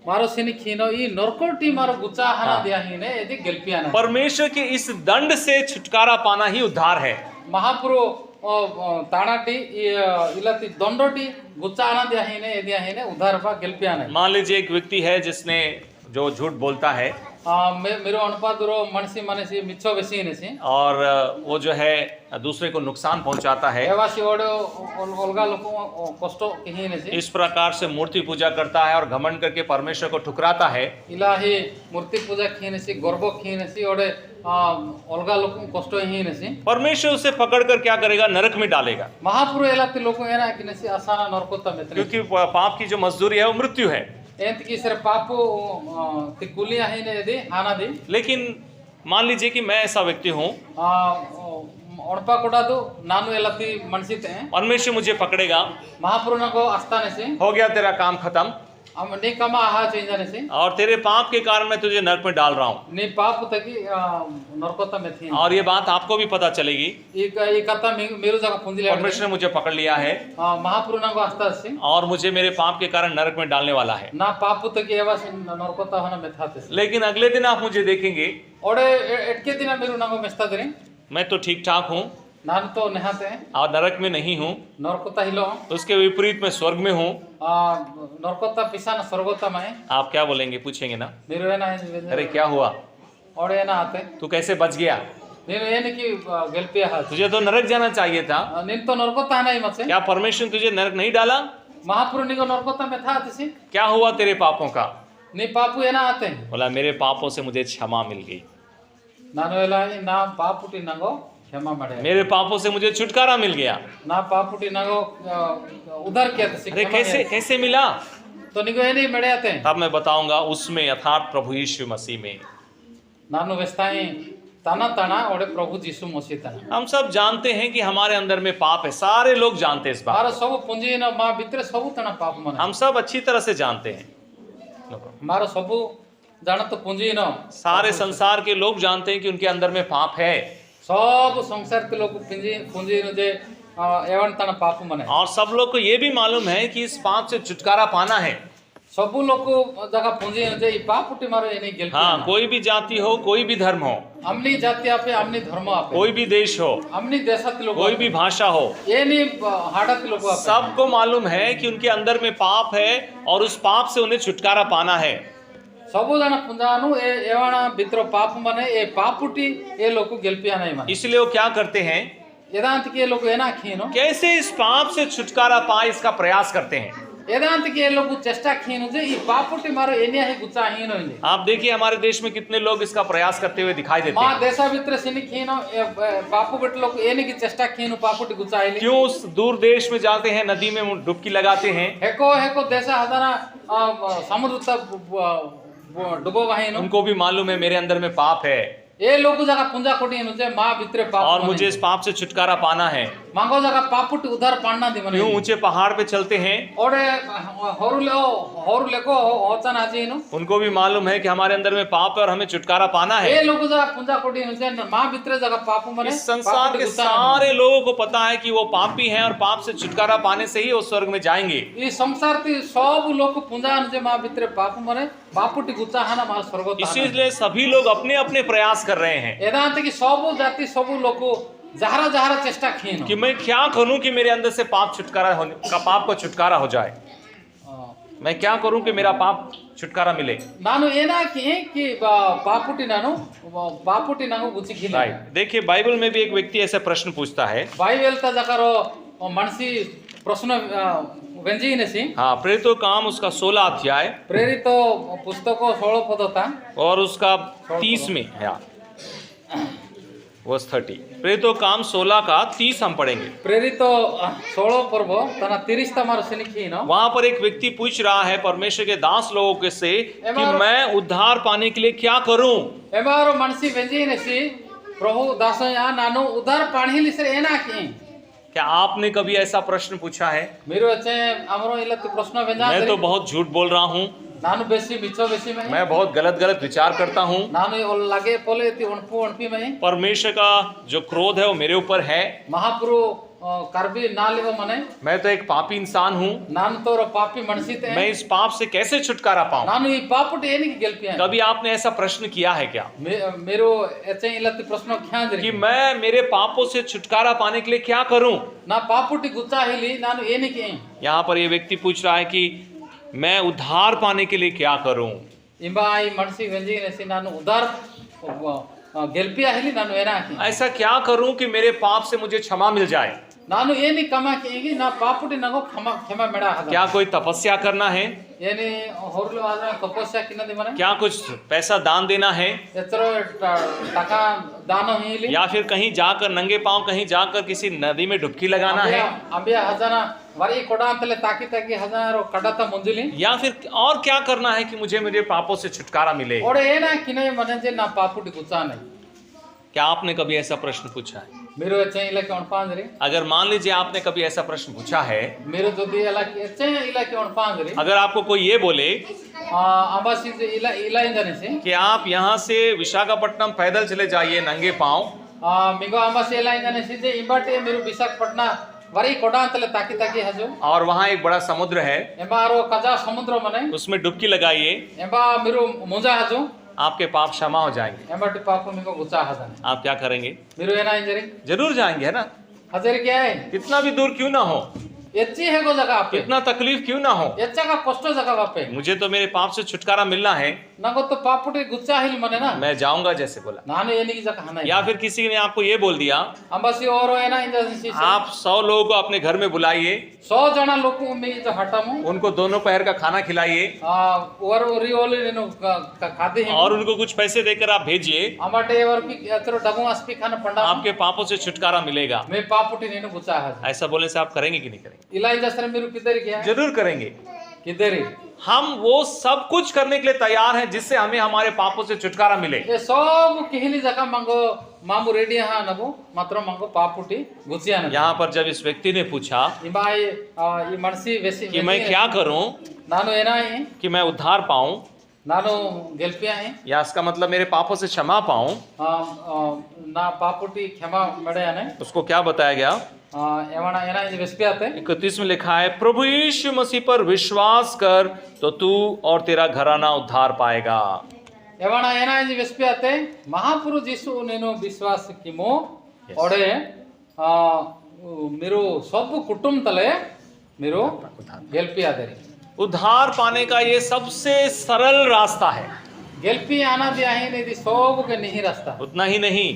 मारो सिनिखिनो ई नरकोटी मारो गुचा हना दिया ही ने यदि गेल्पियाना परमेश्वर के इस दंड से छुटकारा पाना ही उद्धार है। महापुरो ताणाटी इलाती दंडोटी गुच्चा आना दिया ही ने यदि ही ने उधार पा गेल्पियाना। मान लीजिए एक व्यक्ति है जिसने जो झूठ बोलता है मेरो अनपादुरो मनसी मनसी मिच्छो बेसी नेसी और वो जो है दूसरे को नुकसान पहुंचाता है, एवासी ओडो अलगा लोको कष्टो कहीं नेसी इस प्रकार से मूर्ति पूजा करता है और घमंड करके परमेश्वर को ठुकराता है। इलाही मूर्ति पूजा खीनेसी गर्व खीनेसी ओडे अलगा लोको कष्टो ही नेसी परमेश्वर उसे पकड़ कर क्या करेगा? नरक में डालेगा। महापुरो एलाती लोको एना किनेसी आसाना नरकोता में क्योंकि पाप की जो मजदूरी है वो मृत्यु है। एंत की सर पापो तिकुलिया ही ने यदि हाना दी। लेकिन मान लीजिए कि मैं ऐसा व्यक्ति हूँ, अड़पा कोटा दो नानु एलाती मनसित हैं, परमेश्वर मुझे पकड़ेगा, महापुरुष को आस्थाने से हो गया तेरा काम खत्म, हम नहीं कमा आहा चेंजाने से और तेरे पाप के कारण मैं तुझे नरक में डाल रहा हूँ। नहीं पाप तकी नरकोता में थी और ये बात आपको भी पता चलेगी, ये कथा मेरू जगह पूंजी ले परमेश्वर ने मुझे पकड़ लिया है महापुरुष को आस्था से और मुझे मेरे पाप के कारण नरक में डालने वाला है। ना पाप तकी एवा नरकोता होना में था। लेकिन अगले दिन आप मुझे देखेंगे ओडे एटके दिन मेरू नागो मेस्ता दरे मैं तो ठीक ठाक हूँ नान तो नहाते हैं और नरक में नहीं हूँ, नरकोता हिलो उसके विपरीत मैं स्वर्ग में हूँ। नरकोता पिसाना स्वर्गोता में आप क्या बोलेंगे? पूछेंगे ना, मेरू है ना अरे क्या हुआ, ओडे ना आते तू कैसे बच गया? నేను ఏనికి గెలిపియా तुझे तो नरक जाना चाहिए था। నేను तो नरकोता नहीं मत से क्या परमेश्वर तुझे नरक नहीं डाला? महापुरुष को नरकोता में था तिसी क्या हुआ तेरे पापों का? नी पापु है ना आते बोला मेरे पापों से मुझे क्षमा मिल गई, नानो एला ना पापुटी नगो क्षमा मड़े, मेरे पापों से मुझे छुटकारा मिल गया। ना पापुटी नगो उधर किया तिसी। अरे कैसे कैसे मिला? तो निगो ये नहीं मड़े आते तब मैं बताऊंगा उसमें, अर्थात प्रभु यीशु मसीह में। नानो वेस्ताई ताना ताना और प्रभु यीशु मसीह ताना। हम सब जानते हैं कि हमारे अंदर में पाप है, सारे लोग जानते हैं इस बात। मारो सब पूंजी न मां भीतर सब तना पाप मन हम सब अच्छी तरह से जानते हैं, मारो सब जाना तो पूंजी न सारे संसार के लोग जानते हैं कि उनके अंदर में पाप है। सब संसार के लोग पूंजी पूंजी न जे एवं तना पाप मन है। और सब लोग को ये भी मालूम है कि इस पाप से छुटकारा पाना है। सब लोग को जगह पूंजी न जे पापुटी मारो ये नहीं गेलती। हाँ, कोई भी जाति हो, कोई भी धर्म हो, हमनी जाति आपे हमनी धर्म आपे, कोई भी देश हो, हमनी देशत लोग, कोई भी भाषा हो, ये नहीं हाड़त लोग आपे। सबको मालूम है कि उनके अंदर में पाप है और उस पाप से उन्हें छुटकारा पाना है। सबु जना पुंजानु ए एवाना भित्र पाप मने ए पापुटी ए लोग गेल्पिया नहीं माने इसलिए वो क्या करते हैं, एदांत के लोग एना खीनो कैसे इस पाप से छुटकारा पाए इसका प्रयास करते हैं। एदांत के लोग चेष्टा खीनो जे ई पापुटी मारो एनिया ही गुचा हीनो इंजे आप देखिए हमारे देश में कितने लोग इसका प्रयास करते हुए दिखाई देते मा हैं। देशा भित्र सिनी खीनो पापु बेट लोग एने की चेष्टा खीनो पापुटी गुचा हिली क्यों उस दूर देश में जाते हैं, नदी में डुबकी लगाते हैं। हेको देशा हदाना समुद्र तक डुबो वाहिनो उनको भी मालूम है मेरे अंदर में पाप है ए लोग जगह पुंजा कोटी नुजे मा भितरे पाप और मुझे इस पाप से छुटकारा पाना है। मांगो जगह पापुटी उधार पाना दी मने क्यों ऊंचे पहाड़ पे चलते हैं। ओडे होरु लेको होचन आजीनो उनको भी मालूम है कि हमारे अंदर में पाप है और हमें छुटकारा पाना है। ए लोग जगह पुंजा कोटी नुजे मा भितरे जगह पाप मने इस संसार के सारे लोगों को पता है कि वो पापी हैं और पाप से छुटकारा पाने से ही वो स्वर्ग में जाएंगे। ई संसार ती सब लोग पुंजा नुजे मा भितरे पाप मने पापुटी गुचा हाना मा स्वर्ग इसीलिए सभी लोग अपने अपने प्रयास कर रहे हैं एदांत की सब जाति सब लोग जहरा जहरा चेष्टा खीनो कि मैं क्या करूं कि मेरे अंदर से पाप को छुटकारा हो जाए। मैं क्या करूं कि मेरा पाप छुटकारा मिले। नानु एना कि पापुटी नानु गुची खीनो राइट। देखिए बाइबल में भी एक व्यक्ति ऐसा प्रश्न पूछता है। बाइबल ता जकारो मनसी प्रश्न वेंजी नेसी हाँ, प्रेरितों काम उसका 16 अध्याय प्रेरित पुस्तकों 16 पद था और उसका 30 में है वर्स 30। प्रेरितों काम 16 का 30 हम पढ़ेंगे। प्रेरित 16 पर्व तना 30 तमारो से लिखी न वहां पर एक व्यक्ति पूछ रहा है परमेश्वर के दास लोगों के से कि मैं उद्धार पाने के लिए क्या करूं। एमारो मनसी वेंजी नेसी प्रभु दासो या नानु उद्धार पाणी लिसर एना की क्या आपने कभी ऐसा प्रश्न पूछा है। मेरो अच्छे हमरो इलत प्रश्न वेंजा मैं तो बहुत झूठ बोल रहा हूँ, नानु बेसी बिचो बेसी में मैं बहुत गलत विचार करता हूँ। नानु ओ लगे पोले ती अणपी में परमेश्वर का जो क्रोध है वो मेरे ऊपर है। महापुरु करबी ना लेवो मने मैं तो एक पापी इंसान हूँ। नानु तो पापी मनसित है। मैं इस पाप से कैसे छुटकारा पाऊं। नानु ई पापुट एनी की गेल्पिया कभी आपने ऐसा प्रश्न किया है क्या मेरो एचे इलत प्रश्न ख्यान कि मैं मेरे पापों से छुटकारा पाने के लिए क्या करूं। ना पापुटी गुच्चा हिली नानु एनी की यहाँ पर ये व्यक्ति पूछ रहा है कि मैं उद्धार पाने के लिए क्या करूं। इंबाई मनसी वेंजी नेसी नानु उधार गेल्पिया हिली नानु एना की ऐसा क्या करूं कि मेरे पाप से मुझे क्षमा मिल जाए। नानु एनी कमा की ना पापुटी नगो क्षमा मेड़ा क्या कोई तपस्या करना है, एनी होरलो आजा तपस्या किनदी मने क्या कुछ पैसा दान देना है, एतरो टाका दानो हिली या फिर कहीं जाकर नंगे पांव कहीं जाकर किसी नदी में डुबकी लगाना है, अंबिया हजाना वरी कोडांतले ताकी हजारो कडाता मंजुली, या फिर और क्या करना है कि मुझे मेरे पापों से छुटकारा मिले। और ए ना किने मने जे ना पापुटी गुचा नहीं। क्या आपने कभी ऐसा प्रश्न पूछा है। मेरो अच्छे इलाके अणपांजरी अगर मान लीजिए आपने कभी ऐसा प्रश्न पूछा है, मेरो जो दी इलाके अच्छे इलाके अणपांजरी अगर आपको कोई ये बोले आबासी जे इला इंजने से कि आप यहाँ से विशाखापट्टनम पैदल चले जाइए नंगे पांव, मिगो आबासी इला इंजने से जे इबाटे मेरो विशाखापट्टनम वरी कोडांतले ताकी हजो और वहाँ एक बड़ा समुद्र है, एबारो कजा समुद्र मने उसमें डुबकी लगाइए, एबा मेरो मुजा हजो आपके पाप क्षमा हो जाएंगे। एबाटे पापो मिगो गुचा हजन आप क्या करेंगे। मेरो एना इंजरी जरूर जाएंगे, है ना। हजर क्या है कितना भी दूर क्यों ना हो, एच्ची है गो जगह पे कितना तकलीफ क्यों ना हो, एच्चा का कष्ट जगह बापे मुझे तो मेरे पाप से छुटकारा मिलना है ना को तो पापुटे गुच्चा हिल मने ना मैं जाऊंगा जैसे बोला। नानो एनी की जगह ना या फिर किसी ने आपको ये बोल दिया अंबासी और एना इंजरी आप 100 लोगों को अपने घर में बुलाइए, 100 जना लोग में जो हटामु उनको दोनों पहर का खाना खिलाइए और ओरी नेनो खाते हैं और उनको कुछ पैसे देकर आप भेजिए, अमाटे और की एतरो डगु अस्पी खाना पंडा आपके पापों से छुटकारा मिलेगा। मैं पापुटी नेनो गुच्चा है। ऐसा बोलने से आप करेंगे कि नहीं करेंगे। इलाई जसरे मेरो किधर गया जरूर करेंगे। किधर हम वो सब कुछ करने के लिए तैयार हैं जिससे हमें हमारे पापों से छुटकारा मिले। ये सब किहली जगह मांगो मामू रेडी हां नबो मात्र मांगो पापुटी गुचिया न। यहाँ पर जब इस व्यक्ति ने पूछा इबाई ये मनसी वैसी कि मैं क्या करूं नानो एना है कि मैं उद्धार पाऊं, नानो गेल्पिया है या इसका मतलब मेरे पापों से क्षमा पाऊं, ना पापुटी क्षमा मड़े ने उसको क्या बताया गया। एवना एना ये विस्पिया थे 31 में लिखा है प्रभु यीशु मसीह पर विश्वास कर तो तू और तेरा घराना उद्धार पाएगा। एवना एना ये विस्पिया थे महापुरुष यीशु नेनो विश्वास किमो ओडे मेरो सब कुटुंब तले मेरो गेल्पिया दे। उद्धार पाने का ये सबसे सरल रास्ता है। गेल्पी आना दिया ही नहीं दी सब के नहीं रास्ता उतना ही नहीं,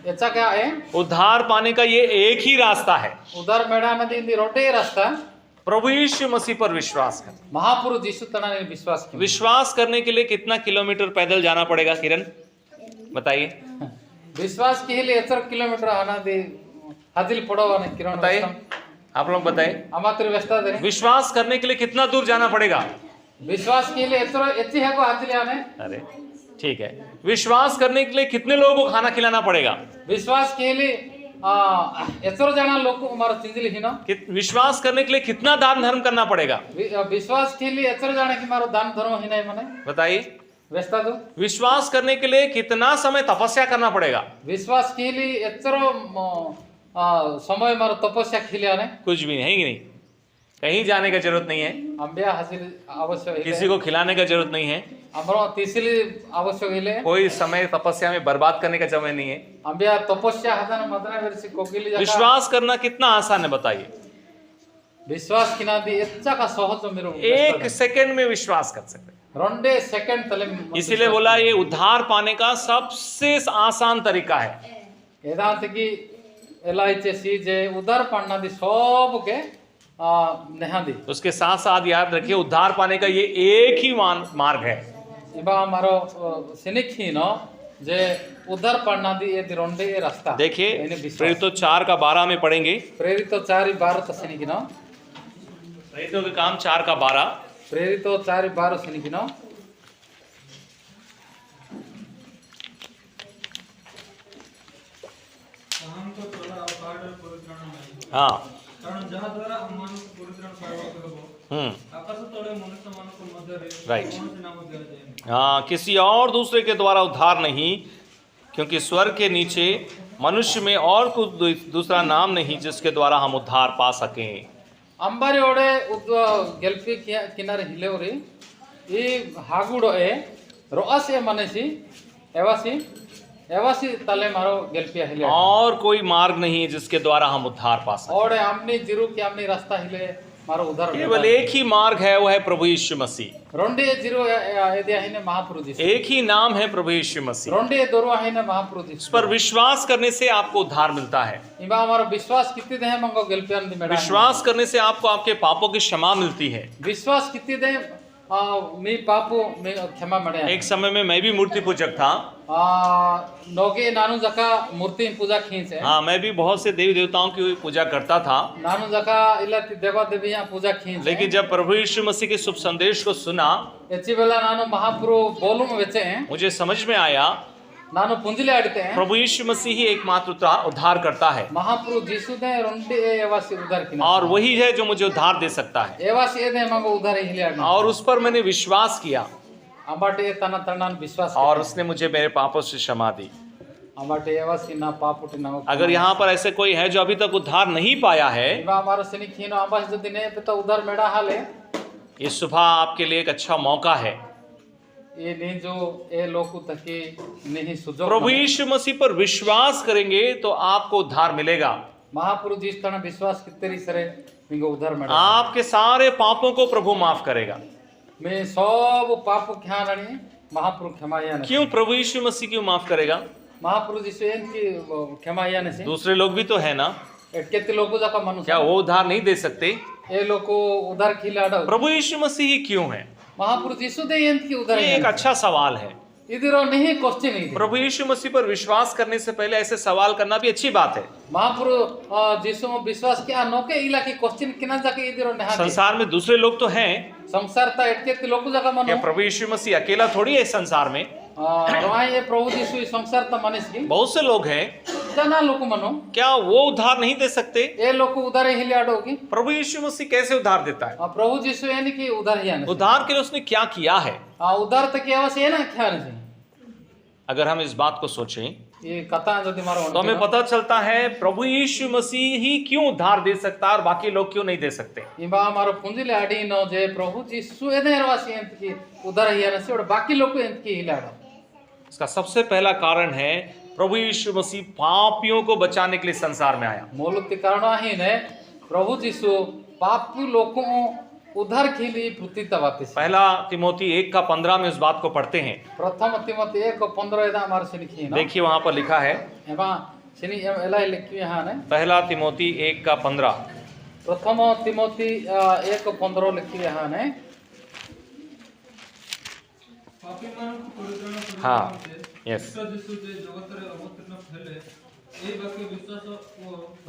ऐसा क्या है उद्धार पाने का ये एक ही रास्ता है, उधर मेडा नदी इंदी रोटे रास्ता प्रभु यीशु मसीह पर विश्वास कर। महापुरुष यीशु तना ने विश्वास किया। विश्वास करने के लिए कितना किलोमीटर पैदल जाना पड़ेगा किरण, बताइए? विश्वास के लिए 1 किलोमीटर आना दे हाजिल पड़ोगा नहीं किरण बताइए, आप लोग बताइए, अमात्र व्यवस्था दे विश्वास करने के लिए कितना दूर जाना पड़ेगा? विश्वास के लिए एची है को हाजिल आने। अरे ठीक है, विश्वास करने के लिए कितने लोगों को खाना खिलाना पड़ेगा? विश्वास के लिए एचरो जाना लोग को हमारा चिंजली ही ना। विश्वास करने के लिए कितना दान धर्म करना पड़ेगा? विश्वास के लिए एचरो जाना कि हमारा दान धर्म ही नहीं मने, बताइए? व्यवस्था दो। विश्वास करने के लिए कितना समय तपस्या करना पड़ेगा? विश्वास के लिए एचरो समय हमारा तपस्या खिले आने कुछ भी नहीं, नहीं, कहीं जाने का जरूरत नहीं है, अंबिया हाजिर आवश्यक है, किसी को खिलाने का जरूरत नहीं है, हमारा तीसरी आवश्यक है, कोई समय तपस्या में बर्बाद करने का समय नहीं है। अंबिया तपस्या हसन मदना वर्षी कोकिली जाका विश्वास करना कितना आसान है, बताइए? विश्वास किना दी इच्छा का सहज मेरो 1 सेकंड में विश्वास कर सकते हैं। 2 सेकंड तले इसीलिए बोला ये उद्धार पाने का सबसे आसान तरीका है। वेदांत की एलाइचे सी जे उधर पढ़ना दी सब के नेहा दी। उसके साथ साथ याद रखिए उद्धार पाने का ये एक ही मार्ग है। इबा हमारो सिनिक ही न जे उधर पढ़ना दी ये रोंडे ये रास्ता। देखिए प्रेरितों 4:12 में पढ़ेंगे। प्रेरितों 4:12 तो सिनिक न प्रेरितों के काम 4:12। प्रेरितों 4:12 सिनिक न हाँ राइट। हाँ, किसी और दूसरे के द्वारा उद्धार नहीं, क्योंकि स्वर्ग के नीचे मनुष्य में और कुछ दूसरा नाम नहीं जिसके द्वारा हम उद्धार पा सकें। अंबारी ओडे गेल्पी किनारे हिलेवरी ई हागुडो ए रोअस ए मनेसी एवासी तले मारो गेल्पिया हिले और कोई मार्ग नहीं है जिसके द्वारा हम उद्धार पा सकें। और हमने जिरु की हमने रास्ता हिले मारो उद्धार केवल एक ही मार्ग है, वो है प्रभु यीशु मसीह। रोंडे जिरु एदिया हिने महापुरुष जी, एक ही नाम है प्रभु यीशु मसीह। रोंडे दोरो हिने महापुरुष जी। उस पर विश्वास करने से आपको उद्धार मिलता है। इबा हमारा विश्वास कितने दे मंगो गेल्पियन दी मेडा। विश्वास करने से आपको आपके पापों की क्षमा मिलती है। विश्वास कितने दे मी पापो में क्षमा मड़े। एक समय में मैं भी मूर्ति पूजक था। नोगे नानू जका मूर्ति पूजा खींचे। हाँ, मैं भी बहुत से देवी देवताओं की पूजा करता था। नानू जका इलाती देवा देवी यहाँ पूजा खींचे। लेकिन जब प्रभु यीशु मसीह के शुभ संदेश को सुना, एची बेला नानू महापुरु बोलू में बेचे हैं, मुझे समझ में आया नानू पुंजले आड़ते हैं प्रभु यीशु मसीह ही एकमात्र उद्धार करता है। महापुरु जीसु दे रोंडे एवासी उधार किना और वही है जो मुझे उद्धार दे सकता है। एवासी ए दे मंगो उधार हिले आड़ना। और उस पर मैंने विश्वास किया अंबाटे तना तनान विश्वास और उसने मुझे मेरे पापों से क्षमा दी। अंबाटे एवासी ना पापुट ना। अगर यहाँ पर ऐसे कोई है जो अभी तक उद्धार नहीं पाया है, इबा हमारा सनी खीनो अंबास जो दिने पे तो उधार मेड़ा हाले, ये सुबह आपके लिए एक अच्छा मौका है। ये नहीं जो ए लोगों तक नहीं सुजो। प्रभु यीशु मसीह पर विश्वास करेंगे तो आपको उद्धार मिलेगा। महापुरुष जिस तरह विश्वास कितनी सरे मिंगो उधार मेड़ा। आपके सारे पापों को प्रभु माफ करेगा। मैं सब पाप ख्यान रही महापुरुष क्षमाया ने। क्यों प्रभु यीशु मसीह क्यों माफ करेगा? महापुरुष जिसु इनकी क्षमाया ने से दूसरे लोग भी तो है ना, कितने लोगों का मनुष्य क्या वो उद्धार नहीं दे सकते? ये लोग को उधार खिलाड़ा प्रभु यीशु मसीह ही क्यों है? महापुरुष यीशु दे इनकी उधार। ये एक अच्छा सवाल है। इधर नहीं क्वेश्चन नहीं। प्रभु यीशु मसीह पर विश्वास करने से पहले ऐसे सवाल करना भी अच्छी बात है। महापुरुष यीशु में विश्वास किया नोके इला की क्वेश्चन किना जाके इधर नहीं। संसार में दूसरे लोग तो हैं। संसार ता इतने लोग जगह मनो। क्या प्रभु यीशु मसीह अकेला थोड़ी है संसार में? ये प्रभु यीशु संसार ता मनीष की बहुत से लोग हैं। जना लोग मनो, क्या वो उद्धार नहीं दे सकते? ये लोग को उधार हिले आडोगी। प्रभु यीशु मसीह कैसे उद्धार देता है? प्रभु यीशु यानी कि उधार ही आने। उद्धार के लिए उसने क्या किया है? उधार तक की आवश्यक है ना क्या नहीं। अगर हम इस बात को सोचें ये कथा जो दिमाग तो हमें पता चलता है प्रभु यीशु मसीह ही क्यों उद्धार दे सकता है और बाकी लोग क्यों नहीं दे सकते। इबा हमारो पुंजिले आडी नो जे प्रभु यीशु एने रवासी एंत की उधार ही आने से और बाकी लोग को एंत की हिलाड़ो। इसका सबसे पहला कारण है प्रभु यीशु मसीह पापियों को बचाने के लिए संसार में आया। मूल कारण ही ने प्रभु यीशु पापी लोगों उद्धार खिली पृथ्वीता बातें पहला तिमोथी 1:15 में उस बात को पढ़ते हैं। प्रथम तिमोथी 1:15 एदा हमारे सिनी खी ना देखिए वहां पर लिखा है, एबा सिनी एला लिखी यहाँ ने पहला तिमोथी 1:15। प्रथम तिमोथी 1:15 लिखी यहाँ ने हाँ, यस,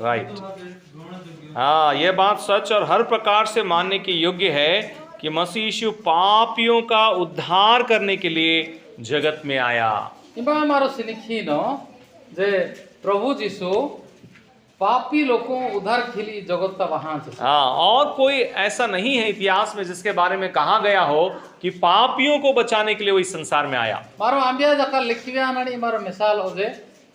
राइट। हाँ, यह बात सच और हर प्रकार से मानने के योग्य है कि मसीह यीशु पापियों का उद्धार करने के लिए जगत में आया। इबा हमारो सिनी खी नो जे प्रभु यीशु पापी लोगों उद्धार खिली जगत का वहां से। हाँ, और कोई ऐसा नहीं है इतिहास में जिसके बारे में कहा गया हो कि पापियों को बचाने के लिए वो इस संसार में आया। मारो आंबिया जका लिखिया नानी मारो मिसाल हो जे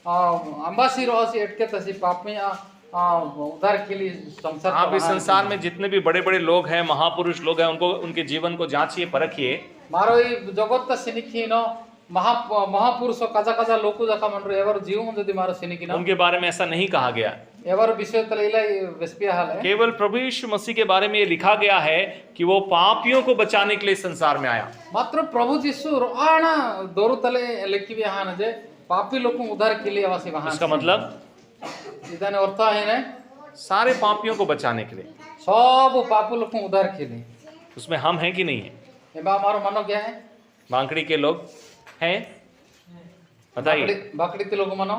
अंबासी रोसी एटके तसी पापी उद्धार खिली संसार आप इस संसार में जितने भी बड़े बड़े लोग हैं, महापुरुष लोग हैं, उनको उनके जीवन को जांचिए, परखिए। मारो ये जगत का सिनिखी नो महापुरुष काजा काजा लोकु जका मनरो एवर जीवन यदि मारो सिनिखी ना उनके बारे में ऐसा नहीं कहा गया। एवर विषय तलेला वेस्पिया हाल है। केवल प्रभु यीशु मसीह के बारे में ये लिखा गया है कि वो पापियों को बचाने के लिए संसार में आया। मात्र प्रभु यीशु आना दोरु तले लिखी यहाँ जे पापी लोगों उद्धार के लिए आवासी वहां। इसका मतलब इदाने अर्थ है ने सारे पापियों को बचाने के लिए। सब पापी लोगों उद्धार के लिए। उसमें हम हैं कि नहीं है? एबा हमारो मानो क्या है? बांकड़ी के लोग हैं, बताइए। बाकड़ी के लोग मानो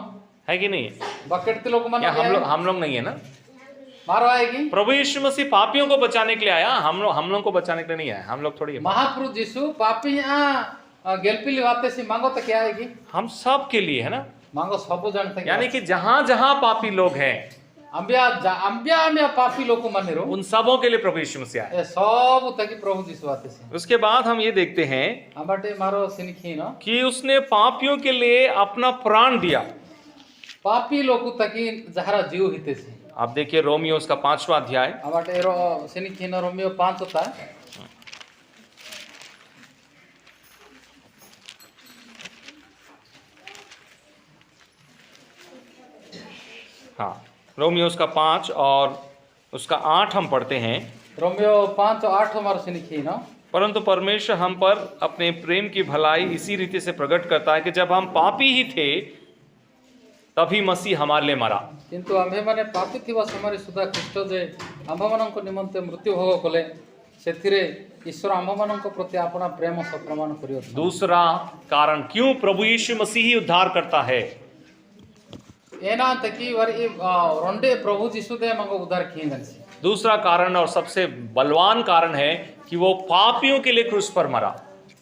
है कि नहीं? बकेट के लोग मानो या हम लोग नहीं है ना? मारो आएगी। प्रभु यीशु मसीह पापियों को बचाने के लिए आया, हम लोग को बचाने के लिए नहीं आया। हम लोग थोड़ी है। महापुरुष यीशु पापी गेलपिली बातें सी मांगो तो क्या आएगी? हम सब के लिए है ना, मांगो सब जानते। यानी कि जहां जहां पापी लोग हैं, अंबिया पापी लोग माने रो उन सबों के लिए प्रभु यीशु मसीह आया। ए सब तक प्रभु यीशु बातें सी। उसके बाद हम ये देखते हैं अबाटे मारो सिनखी नो कि उसने पापियों के लिए अपना प्राण दिया। पापी लोग तक जहरा जीव हिते सी। आप देखिए रोमियो उसका 5वां अध्याय। अबाटे रो सिनखी नो रोमियो 5 होता है। हाँ, रोमियो उसका 5 और उसका 8 हम पढ़ते हैं। रोमियो 5 और 8 हमारे से लिखी ना। परंतु परमेश्वर हम पर अपने प्रेम की भलाई इसी रीति से प्रकट करता है कि जब हम पापी ही थे तभी मसीह हमारे लिए मरा। किंतु आम्भे माने पापी थिबा समय सुधा ख्रीष्ट जे आम्भमानंक निमंते मृत्यु भोग कले सेथिरे ईश्वर आम्भमानंक प्रति अपना प्रेम से प्रमाण करियो। दूसरा कारण क्यों प्रभु यीशु मसीह ही उद्धार करता है? एना तकी वर रोंडे प्रभु यीशु दे मंगो उद्धार खींदन। दूसरा कारण और सबसे बलवान कारण है कि वो पापियों के लिए क्रूस पर मरा।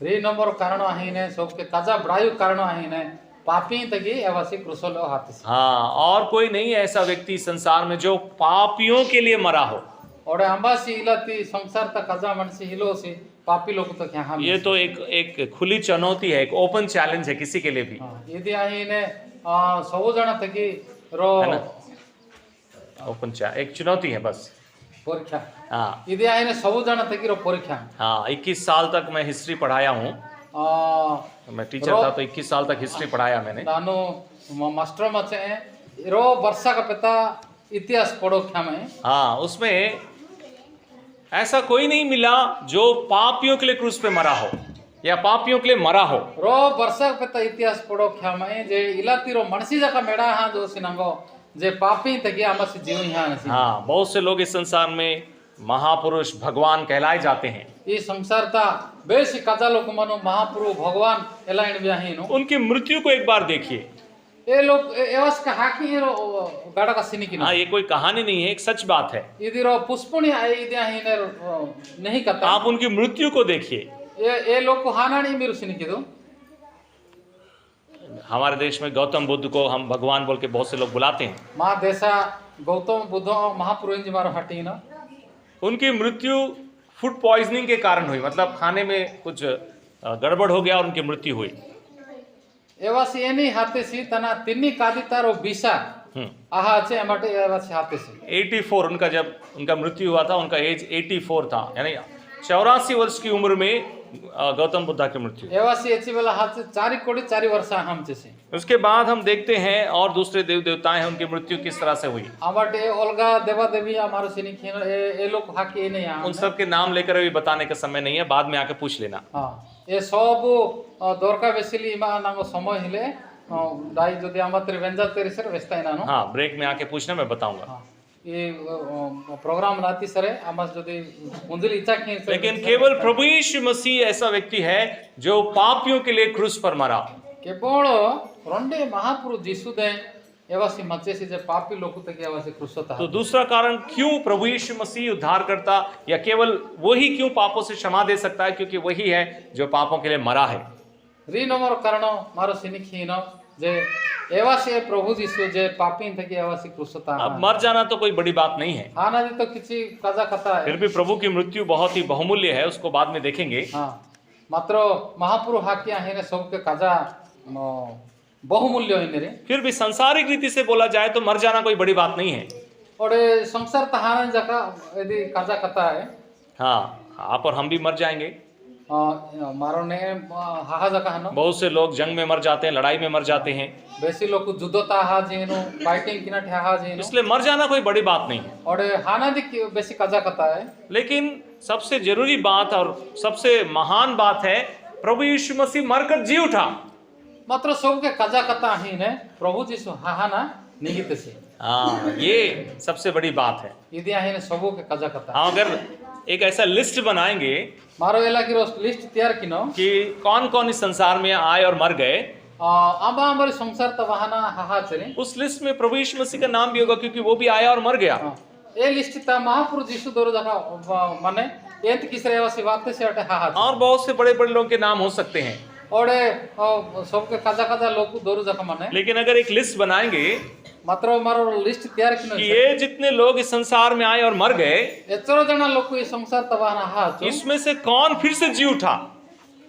रे नंबर कारण आहीने सबके काजा बड़ायु कारण आहीने पापी तकी एवासी क्रूसलो हाथ से। हाँ, और कोई नहीं है ऐसा व्यक्ति संसार में जो पापियों के लिए मरा हो। और अंबासी इलाती संसार तक काजा मनसी हिलोसी पापी लोग तो क्या हम। ये तो एक खुली चुनौती है, एक ओपन चैलेंज है किसी के लिए भी। यदि आहीने सब जन तकी रो ओपन एक चुनौती है बस परीक्षा। हाँ, यदि आईने सब जन तकी रो परीक्षा। हाँ, 21 साल तक मैं हिस्ट्री पढ़ाया हूँ। मैं टीचर था तो 21 साल तक हिस्ट्री पढ़ाया मैंने। नानो मास्टर मचे रो वर्षा का पिता इतिहास पढ़ो क्या मैं। हाँ, उसमें ऐसा कोई नहीं मिला जो पापियों के लिए क्रूस पे मरा हो या पापियों के लिए मरा हो। रो वर्षा का पिता इतिहास पढ़ो क्या मैं जे इलाती रो मनसी जका मेड़ा हाँ जो सिनंगो जे पापी तक आमसी जीव यहाँ नसी। हाँ, बहुत से लोग इस संसार में महापुरुष भगवान कहलाए जाते हैं। ये संसार था बेसी काजा लोग मनो महापुरुष भगवान एलाइन ब्याही नो। उनकी मृत्यु को एक बार देखिए। ये लोग एवस का हाकी रो गाड़ा का सिनी की। हाँ, ये कोई कहानी नहीं है, एक सच बात है। यदि रो पुष्पणी आई इद्याही ने नहीं करता। आप उनकी मृत्यु को देखिए। ये लोग को हाना नहीं मेरू सिनी की दो। हमारे देश में गौतम बुद्ध को हम भगवान बोल के बहुत से लोग बुलाते हैं। माँ देशा गौतम बुद्ध महापुरुष जी मारो हटी ना। उनकी मृत्यु फूड पॉइजनिंग के कारण हुई, मतलब खाने में कुछ गड़बड़ हो गया और उनकी मृत्यु हुई। एवासी एनी हाथे सी तना तिन्नी कादितारो बीसा आहा अच्छे हमारे एवासी हाथे सी 84 उनका जब उनका मृत्यु हुआ था, उनका एज 84 था, यानी 84 वर्ष की उम्र में गौतम बुद्धा की मृत्यु। एवासी एची बेला हाथ 4 कोटी 4 वर्ष हम चेसी उसके बाद हम देखते हैं और दूसरे देव देवताएं हैं, उनकी मृत्यु किस तरह से हुई। आमाटे ओल्गा देवा देवी हमारो सिनी खिन ए लोग हाकी ए नहीं उन सब के नाम लेकर अभी बताने का समय नहीं है, बाद में आके पूछ लेना। हां ए सब दरका बेसिली मा नांगो समय हिले दाई जदि आमात्र वेंजा तेरिसर वेस्ता इनानो। हाँ, ब्रेक में आके पूछना, मैं बताऊंगा। ये प्रोग्राम राती सरे आमास जदि मुंजिल इच्छा खिन। लेकिन केवल प्रभु यीशु मसीह ऐसा व्यक्ति है जो पापियों के लिए क्रूस पर मरा। केवल रंडे महापुरुष यीशु दे एवासी मचेसी जे पापी लोग तक एवासी क्रूसता। तो दूसरा कारण क्यों प्रभु यीशु मसीह उद्धार करता, या केवल वही क्यों पापों से क्षमा दे सकता है, क्योंकि वही है जो पापों के लिए मरा है। री नंबर कारण मारो सिनी खिन जे एवासी प्रभु यीशु जे पापी तक एवासी क्रूसता। अब मर जाना तो कोई बड़ी बात नहीं है। हां ना तो किछि काजा कथा है। फिर भी प्रभु की मृत्यु बहुत ही बहुमूल्य है, उसको बाद में देखेंगे। हां मात्र महापुरुष हाकिया है सबके काजा बहुमूल्य है रे। फिर भी सांसारिक रीति से बोला जाए तो मर जाना कोई बड़ी बात नहीं है। और संसार तहान जका यदि काजा कथा है। हाँ, आप और हम भी मर जाएंगे। मारो ने हाहा जका है। बहुत से लोग जंग में मर जाते हैं, लड़ाई में मर जाते हैं। बेसी लोग जुद्धता हा जेनो फाइटिंग किना ठहा जेनो, इसलिए मर जाना कोई बड़ी बात नहीं है। और हाना दी बेसी काजा कथा है। लेकिन सबसे जरूरी बात और सबसे महान बात है प्रभु यीशु मसीह मरकर जी उठा। मात्र सबके काजा कथा ही ने प्रभु यीशु हाहाना निगित से। हाँ, ये सबसे बड़ी बात है। यदि आहे ने सबो के काजा कथा। हाँ, अगर एक ऐसा लिस्ट बनाएंगे मारो एला की लिस्ट तैयार किनो कि कौन कौन इस संसार में आए और मर गए, आंबा हमारे संसार तवाहना हाहा चले, उस लिस्ट में प्रभु यीशु मसीह का नाम भी होगा, क्योंकि वो भी आया और मर गया। ए लिस्ट ता महापुरुष यीशु दोरो जगह माने एंत किसरे वासी बात से अटे हाहा। और बहुत से बड़े बड़े लोगों के नाम हो सकते हैं, और सबके काजा काजा लोग दोरो जगह माने। लेकिन अगर एक लिस्ट बनाएंगे मात्र मारो लिस्ट तैयार किनो कि ये जितने लोग इस संसार में आए और मर गए, एचरो जना लोग इस संसार तवाहना हाहा, इसमें से कौन फिर से जी उठा,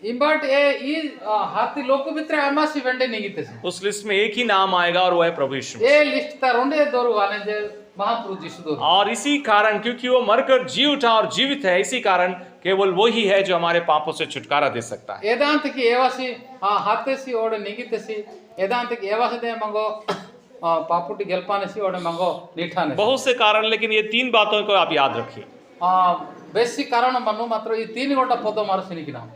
इंबट ए हाथी लोग भीतर आमासी वेंडे निगिते से उस लिस्ट में एक ही नाम आएगा और वो है प्रभु यीशु। ए लिस्ट ता रोंडे दोरो वाले जे महापुरुष यीशु दोरो। और इसी कारण, क्योंकि वो मरकर जी उठा और जीवित है, इसी कारण केवल वो ही है जो हमारे पापों से छुटकारा दे सकता है। एदांत की एवासी हाथे सी और निगिते सी एदांत की एवासी दे मंगो पापुटी गेलपाने सी और मंगो नीठाने। बहुत से कारण, लेकिन ये तीन बातों को आप याद रखिए। बेसी कारण मनु मात्र ये 3 गोटा पद मारो सिनी की नाम।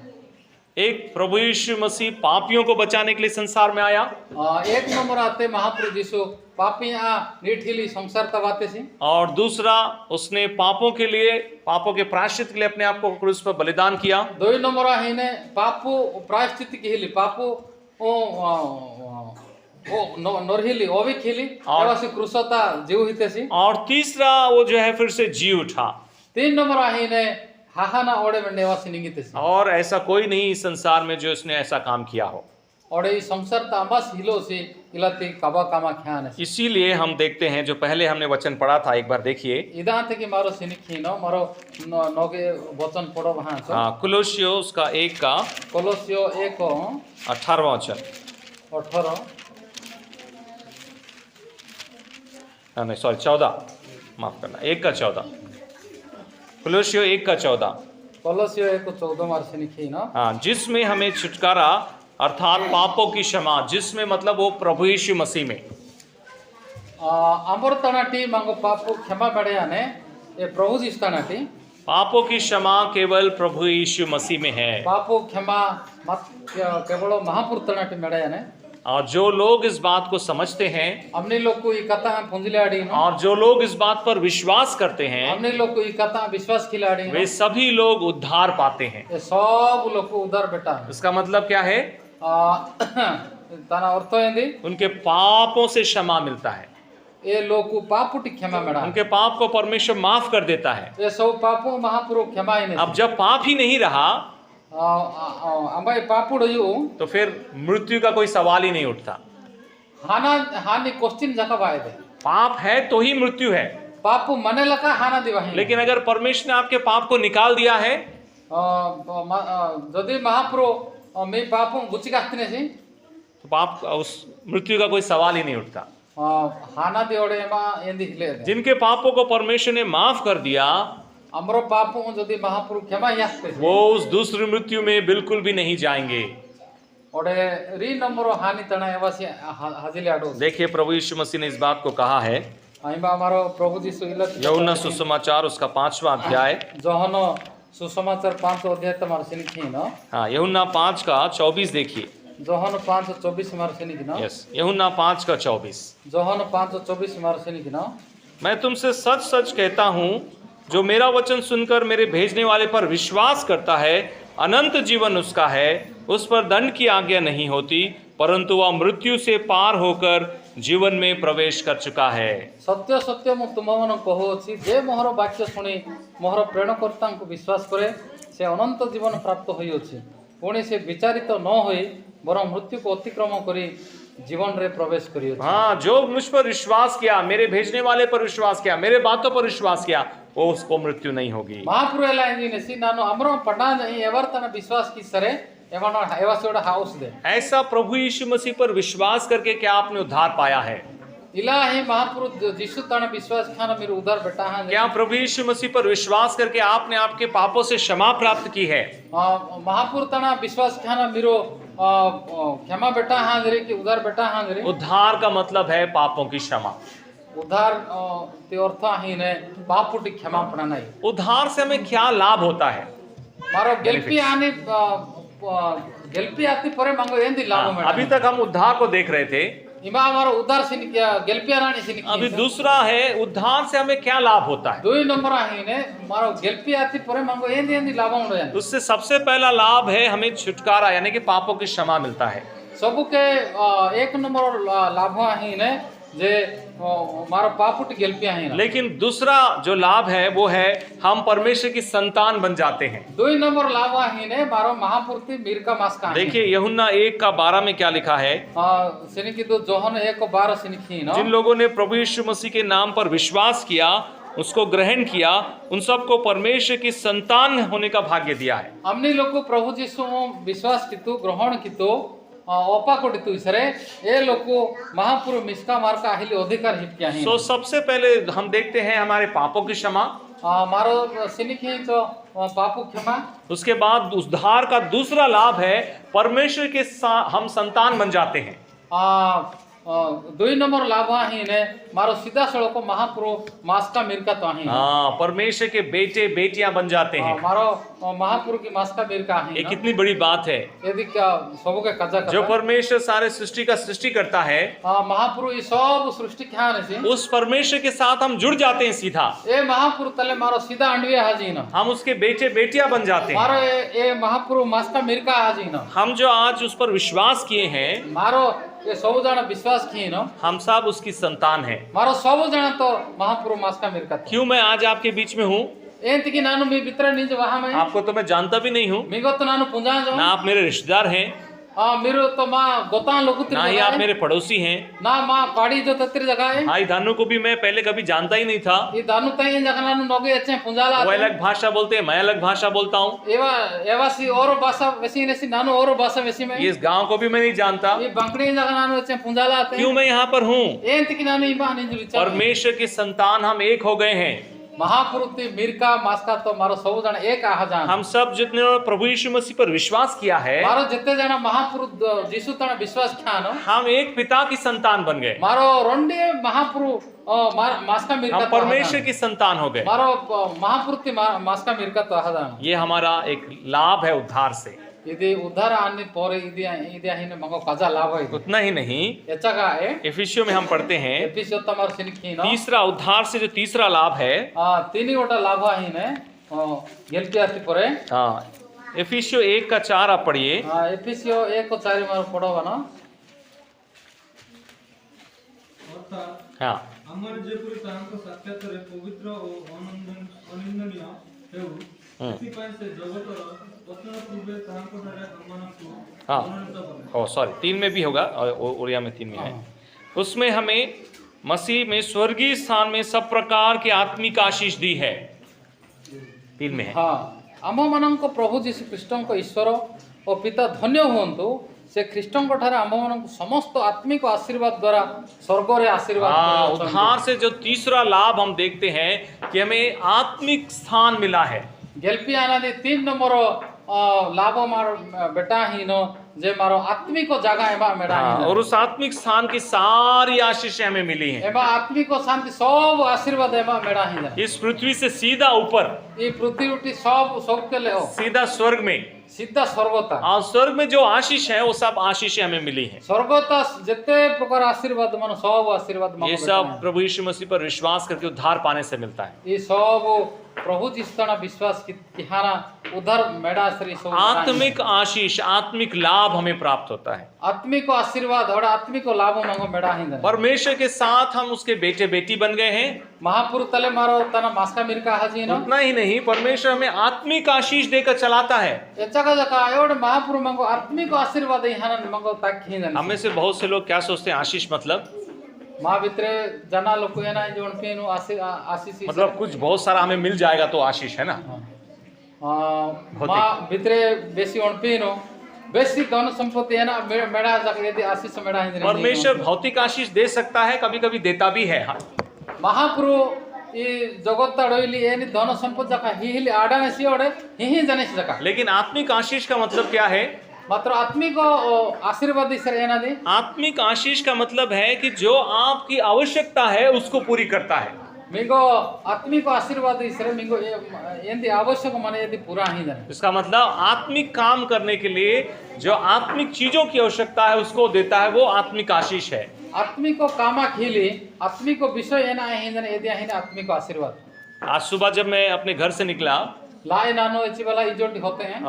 एक, प्रभु यीशु मसीह पापियों को बचाने के लिए संसार में आया। एक नंबर आते महापुरुष यीशु पापियां नीठीली संसार तवाते सी। और दूसरा, उसने पापों के लिए, पापों के प्रायश्चित के लिए अपने आप को क्रूस पर बलिदान किया। 2 नंबर है ने पापो प्रायश्चित की हिली पापो ओ नरहिली ओ भी खिली एवासी क्रूसता जीव हिते सी। और तीसरा, वो जो है फिर से जी उठा। 3 नंबर है ने हाहाना ओडे में नेवासी निगिते सी। और ऐसा कोई नहीं इस संसार में जो इसने ऐसा काम किया हो। और ये संसार तामस हिलो से इलाती कबा कामा ख्यान है। इसीलिए हम देखते हैं, जो पहले हमने वचन पढ़ा था, एक बार देखिए। इदांत की मारो सिनिखिनो मारो नोगे वचन पढ़ो वहां से। हाँ, कुलोसियो उसका 1 का कोलोसियो 1 18वां वचन। 18 नहीं सॉरी 14, माफ करना, 1 का 14। कुलोसियो 1 का 14। कोलोसियो 1 को 14 मारो सिनिखिनो। हाँ, जिसमें हमें छुटकारा अर्थात पापों की क्षमा, जिसमें मतलब वो प्रभु यीशु मसीह में अमृतनाटी मांगो पापो क्षमा बड़े ये प्रभु जिस्तानाटी पापों की क्षमा केवल प्रभु यीशु मसीह में है। पापो क्षमा मत केवल महापुरुषनाटी बड़े। और जो लोग इस बात को समझते हैं, हमने लोग को ये कथा पुंजलाड़ी, और जो लोग इस बात पर विश्वास करते हैं, हमने लोग को ये कथा विश्वास खिलाड़ी, वे सभी लोग उद्धार पाते हैं। ये सब लोग को उद्धार बेटा। इसका मतलब क्या है? ताना अर्थ है उनके पापों से क्षमा मिलता है। ये लोग को पापुटी क्षमा मेड़ा, उनके पाप को परमेश्वर माफ कर देता है। ये सब पापों महापुरुष क्षमा ही नहीं। अब जब पाप ही नहीं रहा पापुड़ तो फिर मृत्यु का कोई सवाल ही नहीं उठता। हानि क्वेश्चन जगह आए थे, पाप है तो ही मृत्यु है। पापू मने लगा हाना दिवा। लेकिन अगर परमेश्वर ने आपके पाप को निकाल दिया है, यदि महापुरुष मैं पापू गुची काटने से, तो पाप उस मृत्यु का कोई सवाल ही नहीं उठता। हाना दियोड़े मा एंदी हिले। जिनके पापों को परमेश्वर ने माफ कर दिया, ଆମର ପାପ ଯଦି ମହାପ୍ରଭୁ କ୍ଷମା यास्ते वो उस दूसरी मृत्यु में बिल्कुल भी नहीं जाएंगे। ओडे री नंबर हानि तना एवासी हाजिले आडो देखिए प्रभु यीशु मसीह ने इस बात को कहा है, आइबा हमारो प्रभु जीसु इलत यूहन्ना सुसमाचार उसका 5वां अध्याय, जोहन सुसमाचार 5 अध्याय तमार सिनिखी न हाँ यूहन्ना 5 का 24 देखिए। जोहन 5:24 मार सिनिखी न यस, यूहन्ना 5 का 24। जोहन 5:24 मार सिनिखी न मैं तुमसे सच सच कहता हूँ, जो मेरा वचन सुनकर मेरे भेजने वाले पर विश्वास करता है, अनंत जीवन उसका है, उस पर दंड की आज्ञा नहीं होती, परंतु वह मृत्यु से पार होकर जीवन में प्रवेश कर चुका है। सत्य सत्य मु तुम मन कहूची, जे मोहर वाक्य शुणी मोहर प्रेरणकर्ता को विश्वास करे से अनंत जीवन प्राप्त होइछि, पुणी से विचारित न होई बरं मृत्यु को अतिक्रम करी जीवन रे प्रवेश करियो। हाँ, जो मुझ पर विश्वास किया, मेरे भेजने वाले पर विश्वास किया, मेरे बातों पर विश्वास किया, वो उसको मृत्यु नहीं होगी। महापुरु एला इंजिनेसी नानो अमरो पडा नहीं एवर्तन विश्वास की सरे एवनो एवासोडा हाउस दे। ऐसा प्रभु यीशु मसीह पर विश्वास करके क्या आपने उद्धार पाया है? इला ही महापुरु जीसु तन विश्वास खाना मेरे उद्धार बेटा हां। क्या प्रभु यीशु मसीह पर विश्वास करके आपने आपके पापों से क्षमा प्राप्त की है? महापुरु तना विश्वास खाना मेरो क्षमा बेटा हां रे कि उद्धार बेटा हां रे। उद्धार का मतलब है पापों की क्षमा। उद्धार ते अर्थ ही ने पापुटी क्षमा पड़ा नहीं। उद्धार से हमें क्या लाभ होता है? मारो गेल्पी आने गेल्पी आती परे मांगो एंदी लाभ में। अभी तक हम उद्धार को देख रहे थे, इमा हमारा उद्धार से क्या गेल्पी रानी से अभी दूसरा है उद्धार से हमें क्या लाभ होता है। 2 नंबर ही ने मारो गेल्पी आती परे मांगो एंदी एंदी लाभ उंडो यानी। उससे सबसे पहला लाभ है हमें छुटकारा, यानी कि पापों की क्षमा मिलता है। सबु के 1 नंबर लाभ ही ने जे मारो पापुट गेल्पी ही ना। लेकिन दूसरा जो लाभ है वो है हम परमेश्वर की संतान बन जाते हैं। 2 नंबर लाभ ही ने मारो महापुरुति मीर का मास का। देखिए यूहन्ना 1 का 12 में क्या लिखा है? सिनिकी तो जोहन 1:12 सिनिकी ना। जिन लोगों ने प्रभु यीशु मसीह के नाम पर विश्वास किया, उसको ग्रहण किया, उन सबको परमेश्वर की संतान होने का भाग्य दिया है। हमने लोग को प्रभु यीशु विश्वास कितु ग्रहण कितु ओपा को दितु इसरे ए लोग को महापुरु मिसका मार का अहिले अधिकार हित क्या है। तो सबसे पहले हम देखते हैं हमारे पापों की क्षमा, मारो सिनिकी तो पापु क्षमा। उसके बाद उद्धार का दूसरा लाभ है परमेश्वर के हम संतान बन जाते हैं। 2 नंबर लाभ ही ने मारो सीधा सड़क महापुरु मास का मिरका तो ही। परमेश्वर के बेटे बेटियां बन जाते हैं। मारो महापुरु की मास का मिरका ही। ये कितनी बड़ी बात है। यदि क्या सबो के कजा जो परमेश्वर सारे सृष्टि का सृष्टि करता है, महापुरु ये सब सृष्टि क्या है, उस परमेश्वर के साथ हम जुड़ जाते हैं सीधा। ए महापुरु तले मारो सीधा अंडवे हाजी ना, हम उसके बेटे बेटियां बन जाते हैं। मारो ए महापुरु मास का मिरका हाजी ना। हम जो आज उस पर विश्वास किए हैं, मारो ये सब जना विश्वास किए ना, हम सब उसकी संतान हैं। मारो सब जना तो महापुरु मास का मिरका। क्यों मैं आज आपके बीच में हूँ? एंत की नानु मी बितर निज वहां में आपको तो मैं जानता भी नहीं हूँ, मिगो तो नानु पुंजा जो ना आप मेरे रिश्तेदार हैं, मेरो तो माँ गोता लोग ना ही आप मेरे पड़ोसी हैं, ना माँ पाड़ी जो तत्री जगह है। हाँ, दानू को भी मैं पहले कभी जानता ही नहीं था। ये दानू तय जगह नानु नोगे अच्छे पुंजाला, वो अलग भाषा बोलते हैं, मैं अलग भाषा बोलता हूँ। एवासी और भाषा वैसी नैसी नानु और भाषा वैसी में। इस गांव को भी मैं नहीं जानता। ये बंकड़ी जगह नानु अच्छे पुंजाला आते। क्यों मैं यहाँ पर हूँ? एंत की नानु इबा नहीं जुली। परमेश्वर की संतान हम एक हो गए हैं। महापुरुति मिरका मास्का तो मारो सब जन एक आहा जान। हम सब जितने प्रभु यीशु मसीह पर विश्वास किया है, मारो जितने जना महापुरु जीसु तना विश्वास किया ना, हम एक पिता की संतान बन गए। मारो रोंडे महापुरु मास्का मिरका हम परमेश्वर की संतान हो गए। मारो महापुरुति मास्का मिरका तो आहा जान। ये हमारा एक लाभ है उद्धार से। यदि उद्धार आने पर यदि ही ने मंगो काजा लाभ है। उतना ही नहीं, ऐसा का है एफिसियों में हम पढ़ते हैं, एफिसियों तमार सिनकी ना, तीसरा उद्धार से जो तीसरा लाभ है, 3 गोटा लाभ ही ने गेलती आती परे। एफिसियों 1 का 4 आप पढ़िए। एफिसियों 1 को 4 मार पढ़ोगा ना। हाँ, ଆମର ଯେପରି ତାଙ୍କ ସାକ୍ଷାତରେ ପବିତ୍ର ଓ ଅନିନ୍ଦନୀୟ ହେଉ, ସେଥିପାଇଁ ସେ ଜଗତର ପତନ ପୂର୍ବେ ତାହାଙ୍କଠାରେ ଆମମାନଙ୍କୁ ମନୋନୀତ କଲେ। सॉरी 3 में भी होगा, उड़िया में 3 में है। उसमें हमें मसीह में स्वर्गीय स्थान में सब प्रकार की आत्मिक आशीष दी है। 3 में है। हाँ, आम मानक प्रभु जीशु कृष्ण को ईश्वर और पिता धन्य हुंतु, से ख्रीष्टन को ठारे आम मन समस्त आत्मिक आशीर्वाद द्वारा स्वर्ग रे आशीर्वाद हाँ, करे उद्धार से जो तीसरा लाभ हम देखते हैं कि हमें आत्मिक स्थान मिला है। गेल्पी आनादि 3 नंबर लाभ मार बेटा ही नो जे मारो आत्मिक जगह एमा मेडा हाँ, ही और उस आत्मिक स्थान की सारी आशीषें हमें मिली हैं। एमा आत्मिक शांति सब आशीर्वाद एमा मेडा ही इस पृथ्वी से सीधा ऊपर, ये पृथ्वी उठी सब के ले हो सीधा स्वर्ग में, सीधा स्वर्गता और स्वर्ग में जो आशीष है वो सब आशीषें हमें मिली हैं। स्वर्गता जिते प्रकार आशीर्वाद मन सब आशीर्वाद ये सब प्रभु यीशु मसीह पर विश्वास करके उद्धार पाने से मिलता है। ये सब प्रभु जिसतना विश्वास की हाना उधर मेडा श्री सब आत्मिक आशीष, आत्मिक लाभ हमें प्राप्त होता है। आत्मिक आशीर्वाद और आत्मिक लाभ मांगो मेडा ही परमेश्वर के साथ हम उसके बेटे बेटी बन गए हैं। महापुरुष तले मारो तना मास्का मिरका हाजी न उतना ही नहीं, परमेश्वर हमें आत्मिक आशीष देकर चलाता है। एचका जका एवढे महापुरुष मांगो आत्मिक आशीर्वाद ही हाना मांगो ताक ही हम में से बहुत से लोग क्या सोचते हैं आशीष मतलब माँ भितरे जना लोग है ना जो उनके आशीष मतलब कुछ बहुत सारा हमें मिल जाएगा तो आशीष है ना। माँ भितरे बेसी उनपे नो बेसी धन संपत्ति है ना मेरा जाके यदि आशीष मेरा है परमेश्वर भौतिक आशीष दे सकता है, कभी कभी देता भी है। महाप्रभु ये जगत तड़ोइली एनी धन संपत्ति जका हिली आडा नसी ओडे ही जाने से जका। लेकिन आत्मिक आशीष का मतलब क्या है? मात्र आत्मिक आशीर्वाद सर है ना दे। आत्मिक आशीष का मतलब है कि जो आपकी आवश्यकता है उसको पूरी करता है। मिगो आत्मिक आशीर्वाद सर मिगो यदि आवश्यक माने यदि पूरा ही जाने। इसका मतलब आत्मिक काम करने के लिए जो आत्मिक चीजों की आवश्यकता है उसको देता है, वो आत्मिक आशीष है। आत्मिक को कामा खिली आत्मिक को विषय है ना ही जाने यदि है ना आत्मिक आशीर्वाद। आज सुबह जब मैं अपने घर से निकला, लाए नानो एची वाला इजोटी होते हैं।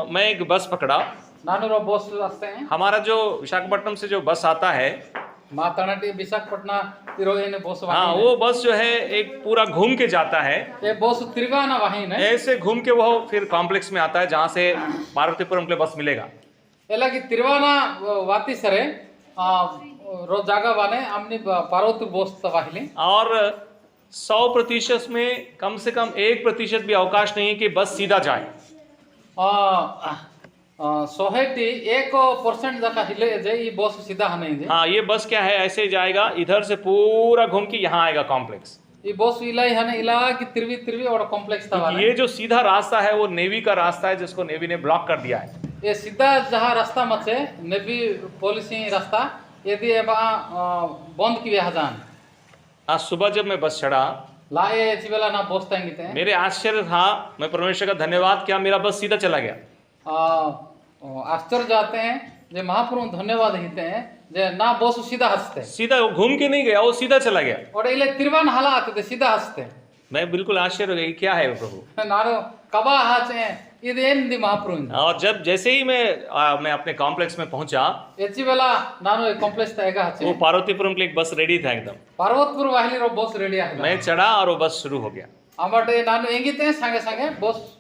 मैं एक बस पकड़ा। नानो रो बस रास्ते हैं। हमारा जो विशाखापट्टनम से जो बस आता है, मातानाटी विशाखापट्टनम तिरोहिने बस हाँ, वो बस जो है एक पूरा घूम के जाता है। ये बस तिरगाना वहीं है। ऐसे घूम के वो फिर कॉम्प्लेक्स में आता है जहाँ से पार्वतीपुरम के लिए बस मिलेगा। एला की तिरवाना वाती सरे रो जागा वाने हमने पार्वती बस तवाहिली और 100% में कम से कम 1% भी अवकाश नहीं है कि बस सीधा जाए। 1% जगह हिले जे ये बस सीधा नहीं जे। हाँ, ये बस क्या है, ऐसे जाएगा इधर से पूरा घूम के यहाँ आएगा कॉम्प्लेक्स। ये बस इलाई है ना इला की तिरवी और कॉम्प्लेक्स था। ये जो सीधा रास्ता है वो नेवी का रास्ता है जिसको नेवी ने ब्लॉक कर दिया है। ये सीधा जहाँ रास्ता मचे नेवी पॉलिसी रास्ता यदि बंद किया जान। आज सुबह जब मैं बस चढ़ा, लाए चिवेला ना बस तंगिते हैं। मेरे आश्चर्य था, मैं परमेश्वर का धन्यवाद किया, मेरा बस सीधा चला गया। आश्चर्य जाते हैं जे महाप्रभु धन्यवाद हिते हैं जे ना बस सीधा हंसते, सीधा वो घूम के नहीं गया, वो सीधा चला गया। और इले तिरवान हाला आते थे सीधा हंसते। मैं बिल्कुल आश्चर्य हो गया, क्या है प्रभु। नारो कबा हाचे इदेन दी महाप्रभु। और जब जैसे ही मैं अपने कॉम्प्लेक्स में पहुंचा, एची वेला नानो एक कॉम्प्लेक्स ताएगा हाचे वो पार्वतीपुरम के लिए एक बस रेडी था एकदम। पार्वतपुर वाहिली रो बस रेडी है। मैं चढ़ा और वो बस शुरू हो गया। अमटे नानो एंगिते संगे संगे बस।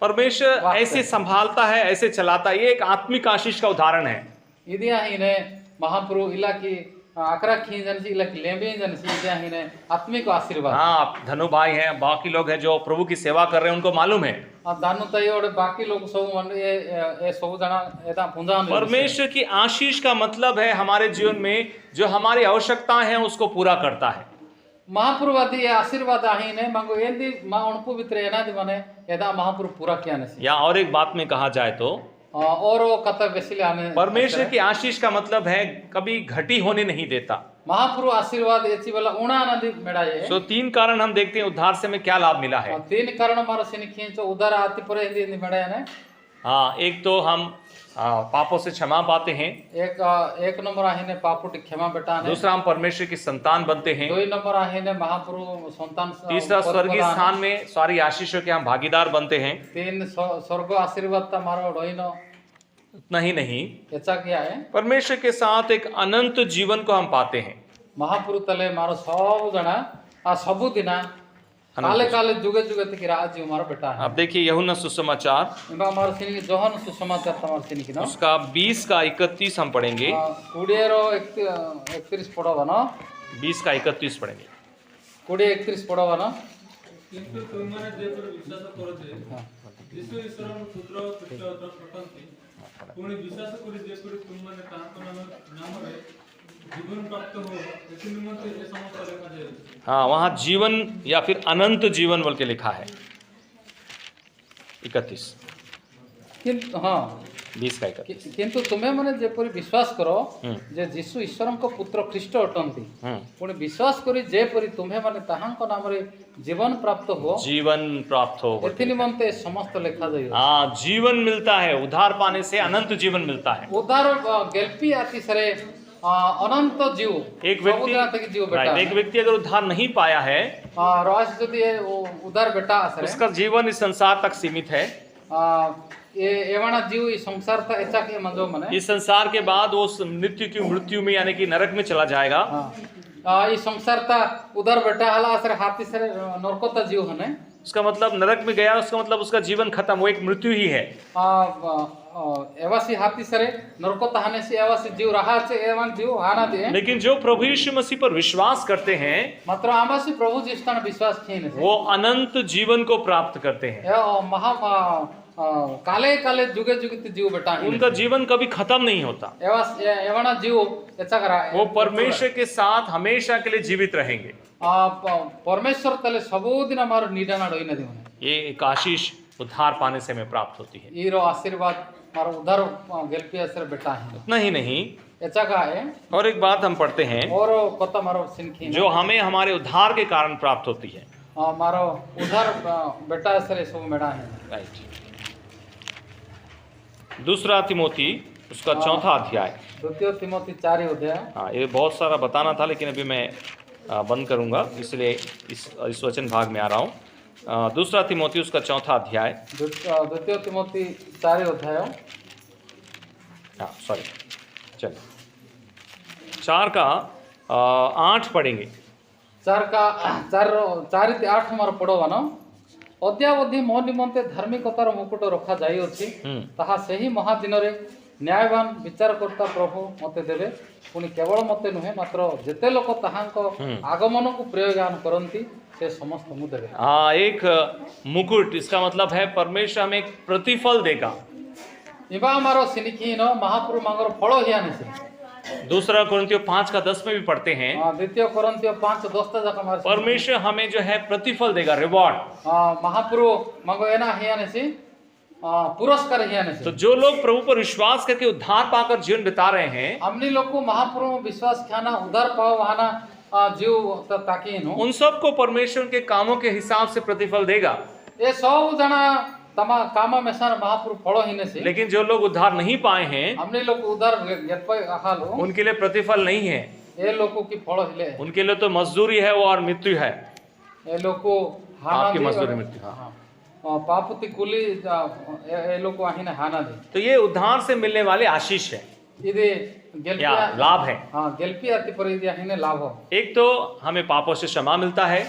परमेश्वर ऐसे संभालता है, ऐसे चलाता है। ये एक आत्मिक आशीष का उदाहरण है। इदिया ही ने महाप्रभु इला की आकरा खी जनसी इला की लेंबे जनसी इदिया ही ने आत्मिक आशीर्वाद। हाँ, आप धनु भाई हैं, बाकी लोग हैं जो प्रभु की सेवा कर रहे हैं, उनको मालूम है। दानु तय और बाकी लोग सब मन ये सब जना एदा पुंजा। परमेश्वर की आशीष का मतलब है हमारे जीवन में जो हमारी आवश्यकताएं हैं उसको पूरा करता है। महापुरुवादी आशीर्वाद ही ने मांगो यदि मां उनको भीतर एनादि माने एदा महापुरु पूरा किया नसी। या और एक बात में कहा जाए तो और कथा बेसिले आने परमेश्वर की आशीष का मतलब है कभी घटी होने नहीं देता। महापुरु आशीर्वाद एची वाला उणा नदी मेड़ाए। सो 3 कारण हम देखते हैं उद्धार से हमें क्या लाभ मिला है। 3 कारण मारो सिनी खींचो उधार आती पर हिंदी मेड़ाए ने। हाँ, एक तो हम पापों से क्षमा पाते हैं। एक नंबर आहे ने पापों की क्षमा बेटा ने। दूसरा, हम परमेश्वर की संतान बनते हैं। 2 नंबर आहे ने महाप्रभु संतान। तीसरा, स्वर्गीय स्थान में सारी आशीषों के हम भागीदार बनते हैं। 3 स्वर्ग आशीर्वाद ता मारो रोइनो। उतना ही नहीं, ऐसा क्या है, परमेश्वर के साथ एक अनंत जीवन को हम पाते हैं। महापुरु तले मारो सब जना सबु दिना काले काले जुगे जुगे तक राज मारो बेटा है। अब देखिए यूहन्ना सुसमाचार, इबा मारो सिनी जोहन सुसमाचार तमार सिनी की ना उसका 20 का 31 हम पढ़ेंगे। 20 रो 31 पढ़ो ना। 20 का 31 पढ़ेंगे। 20 31 पढ़ो ना। किंतु तुमने जे पर विश्वास करते ଯୀଶୁ ଈଶ୍ୱରଙ୍କ ପୁତ୍ର ଖ୍ରୀଷ୍ଟ ଅଟନ୍ତି। ପୁଣି ବିଶ୍ୱାସ କରି ଯେପରି ତୁମମାନେ ତାଙ୍କ ନାମରେ जीवन प्राप्त हो इसी निमित्त ये समस्त लिखा जाए। हाँ, वहाँ जीवन या फिर अनंत जीवन बोल के लिखा है 31 हाँ 20 का 31। किंतु तुम्हें माने जेपरि विश्वास करो जे जीशु ईश्वरଙ୍କ पुत्र ख्रीष्ट अटंती पुणी विश्वास करी जेपरि तुम्हें माने ताहांक नाम रे जीवन प्राप्त हो एथि निमंते समस्त लिखा जाय। हाँ, जीवन मिलता है, उद्धार पाने से अनंत जीवन मिलता है। उद्धार गेल्पी आती सरे अनंत जीव एक व्यक्ति अगर उद्धार नहीं पाया है उद्धार बेटा उसका जीवन इस संसार तक सीमित है। एवना जीव इस संसार था ऐसा के मंजो मने इस संसार के बाद वो मृत्यु में यानी कि नरक में चला जाएगा। इस संसार था उधर बेटा हला सर हाथी सर नरकता जीव हने उसका मतलब नरक में गया, उसका मतलब उसका जीवन खत्म, वो एक मृत्यु ही है। एवासी हाथी सरे नरकता हने से एवासी जीव रहा से एवन जीव हाना दे। लेकिन जो प्रभु यीशु मसीह पर विश्वास करते हैं मात्र आमासी प्रभु जिसका विश्वास किए वो अनंत जीवन को प्राप्त करते हैं। महा काले काले जुगे जुगे जीव बेटा उनका जीवन कभी खत्म नहीं होता। एवना जीव ऐसा करा वो परमेश्वर के साथ हमेशा के लिए जीवित रहेंगे। परमेश्वर तले सबुदिन हमारो निदान डोई नदी होने ये एक आशीष उद्धार पाने से हमें प्राप्त होती है। ये रो आशीर्वाद मारो उद्धार गेल्पी असर बेटा है उतना ही नहीं ऐसा का है। और एक बात हम पढ़ते हैं और कत मारो सिनखी जो हमें हमारे उद्धार के कारण प्राप्त होती है। मारो उद्धार बेटा असर सब मेड़ा है। राइट, दूसरा तिमोथी उसका 4था अध्याय। द्वितीय तिमोथी 4 अध्याय। हाँ, ये बहुत सारा बताना था लेकिन अभी मैं बंद करूंगा, इसलिए इस वचन भाग में आ रहा हूँ। दूसरा तिमोथी उसका 4था अध्याय। द्वितीय तिमोथी 4 अध्याय। हाँ सॉरी, चलिए 4 का 8 पढ़ेंगे। 4 का 4 हमारा पढ़वा ना अद्यावधि मो निमंते धार्मिकतार मुकुट रखा जाई अछि ताहा सही महादिन रे न्यायवान विचारकर्ता प्रभु मते देवे। पुणी केवल मते नुहे मात्र जेते लोक ताहांको आगमन को प्रयोगान करंती से समस्त मु देवे। हाँ, एक मुकुट, इसका मतलब है परमेश्वर हमें एक प्रतिफल देगा। इबा हमारो सिनिकी न महाप्रभु मांगर फलो हियाने से। दूसरा कोरिन्थियों 5 का 10 में भी पढ़ते हैं। द्वितीय कोरिन्थियों 5:10 तक हमारे परमेश्वर हमें जो है प्रतिफल देगा, रिवॉर्ड। महाप्रभु मांगो एना हियाने से पुरस्कार हियाने से। तो जो लोग प्रभु पर विश्वास करके उद्धार पाकर जीवन बिता रहे हैं हमने लोग को महाप्रभु विश्वास खाना उद्धार पाओ वहाना जीव ताकि उन सबको परमेश्वर के कामों के हिसाब से प्रतिफल देगा। ये 100 जना तमा कामा में सर महाप्रभु फलो हिने से। लेकिन जो लोग उद्धार नहीं पाए हैं हमने लोग उद्धार गेट उनके लिए प्रतिफल नहीं है। ये लोगों की फलो हिले उनके लिए तो मजदूरी है वो और मृत्यु है। ये लोग को आपकी मजदूरी मृत्यु। हाँ, पापति कुली ये लोग को आहिने हाना दे। तो ये उद्धार से मिलने वाले आशीष है, या लाभ है। हाँ, गेल्पी आती पर इन्हें लाभ हो। एक तो हमें पापों से क्षमा मिलता है।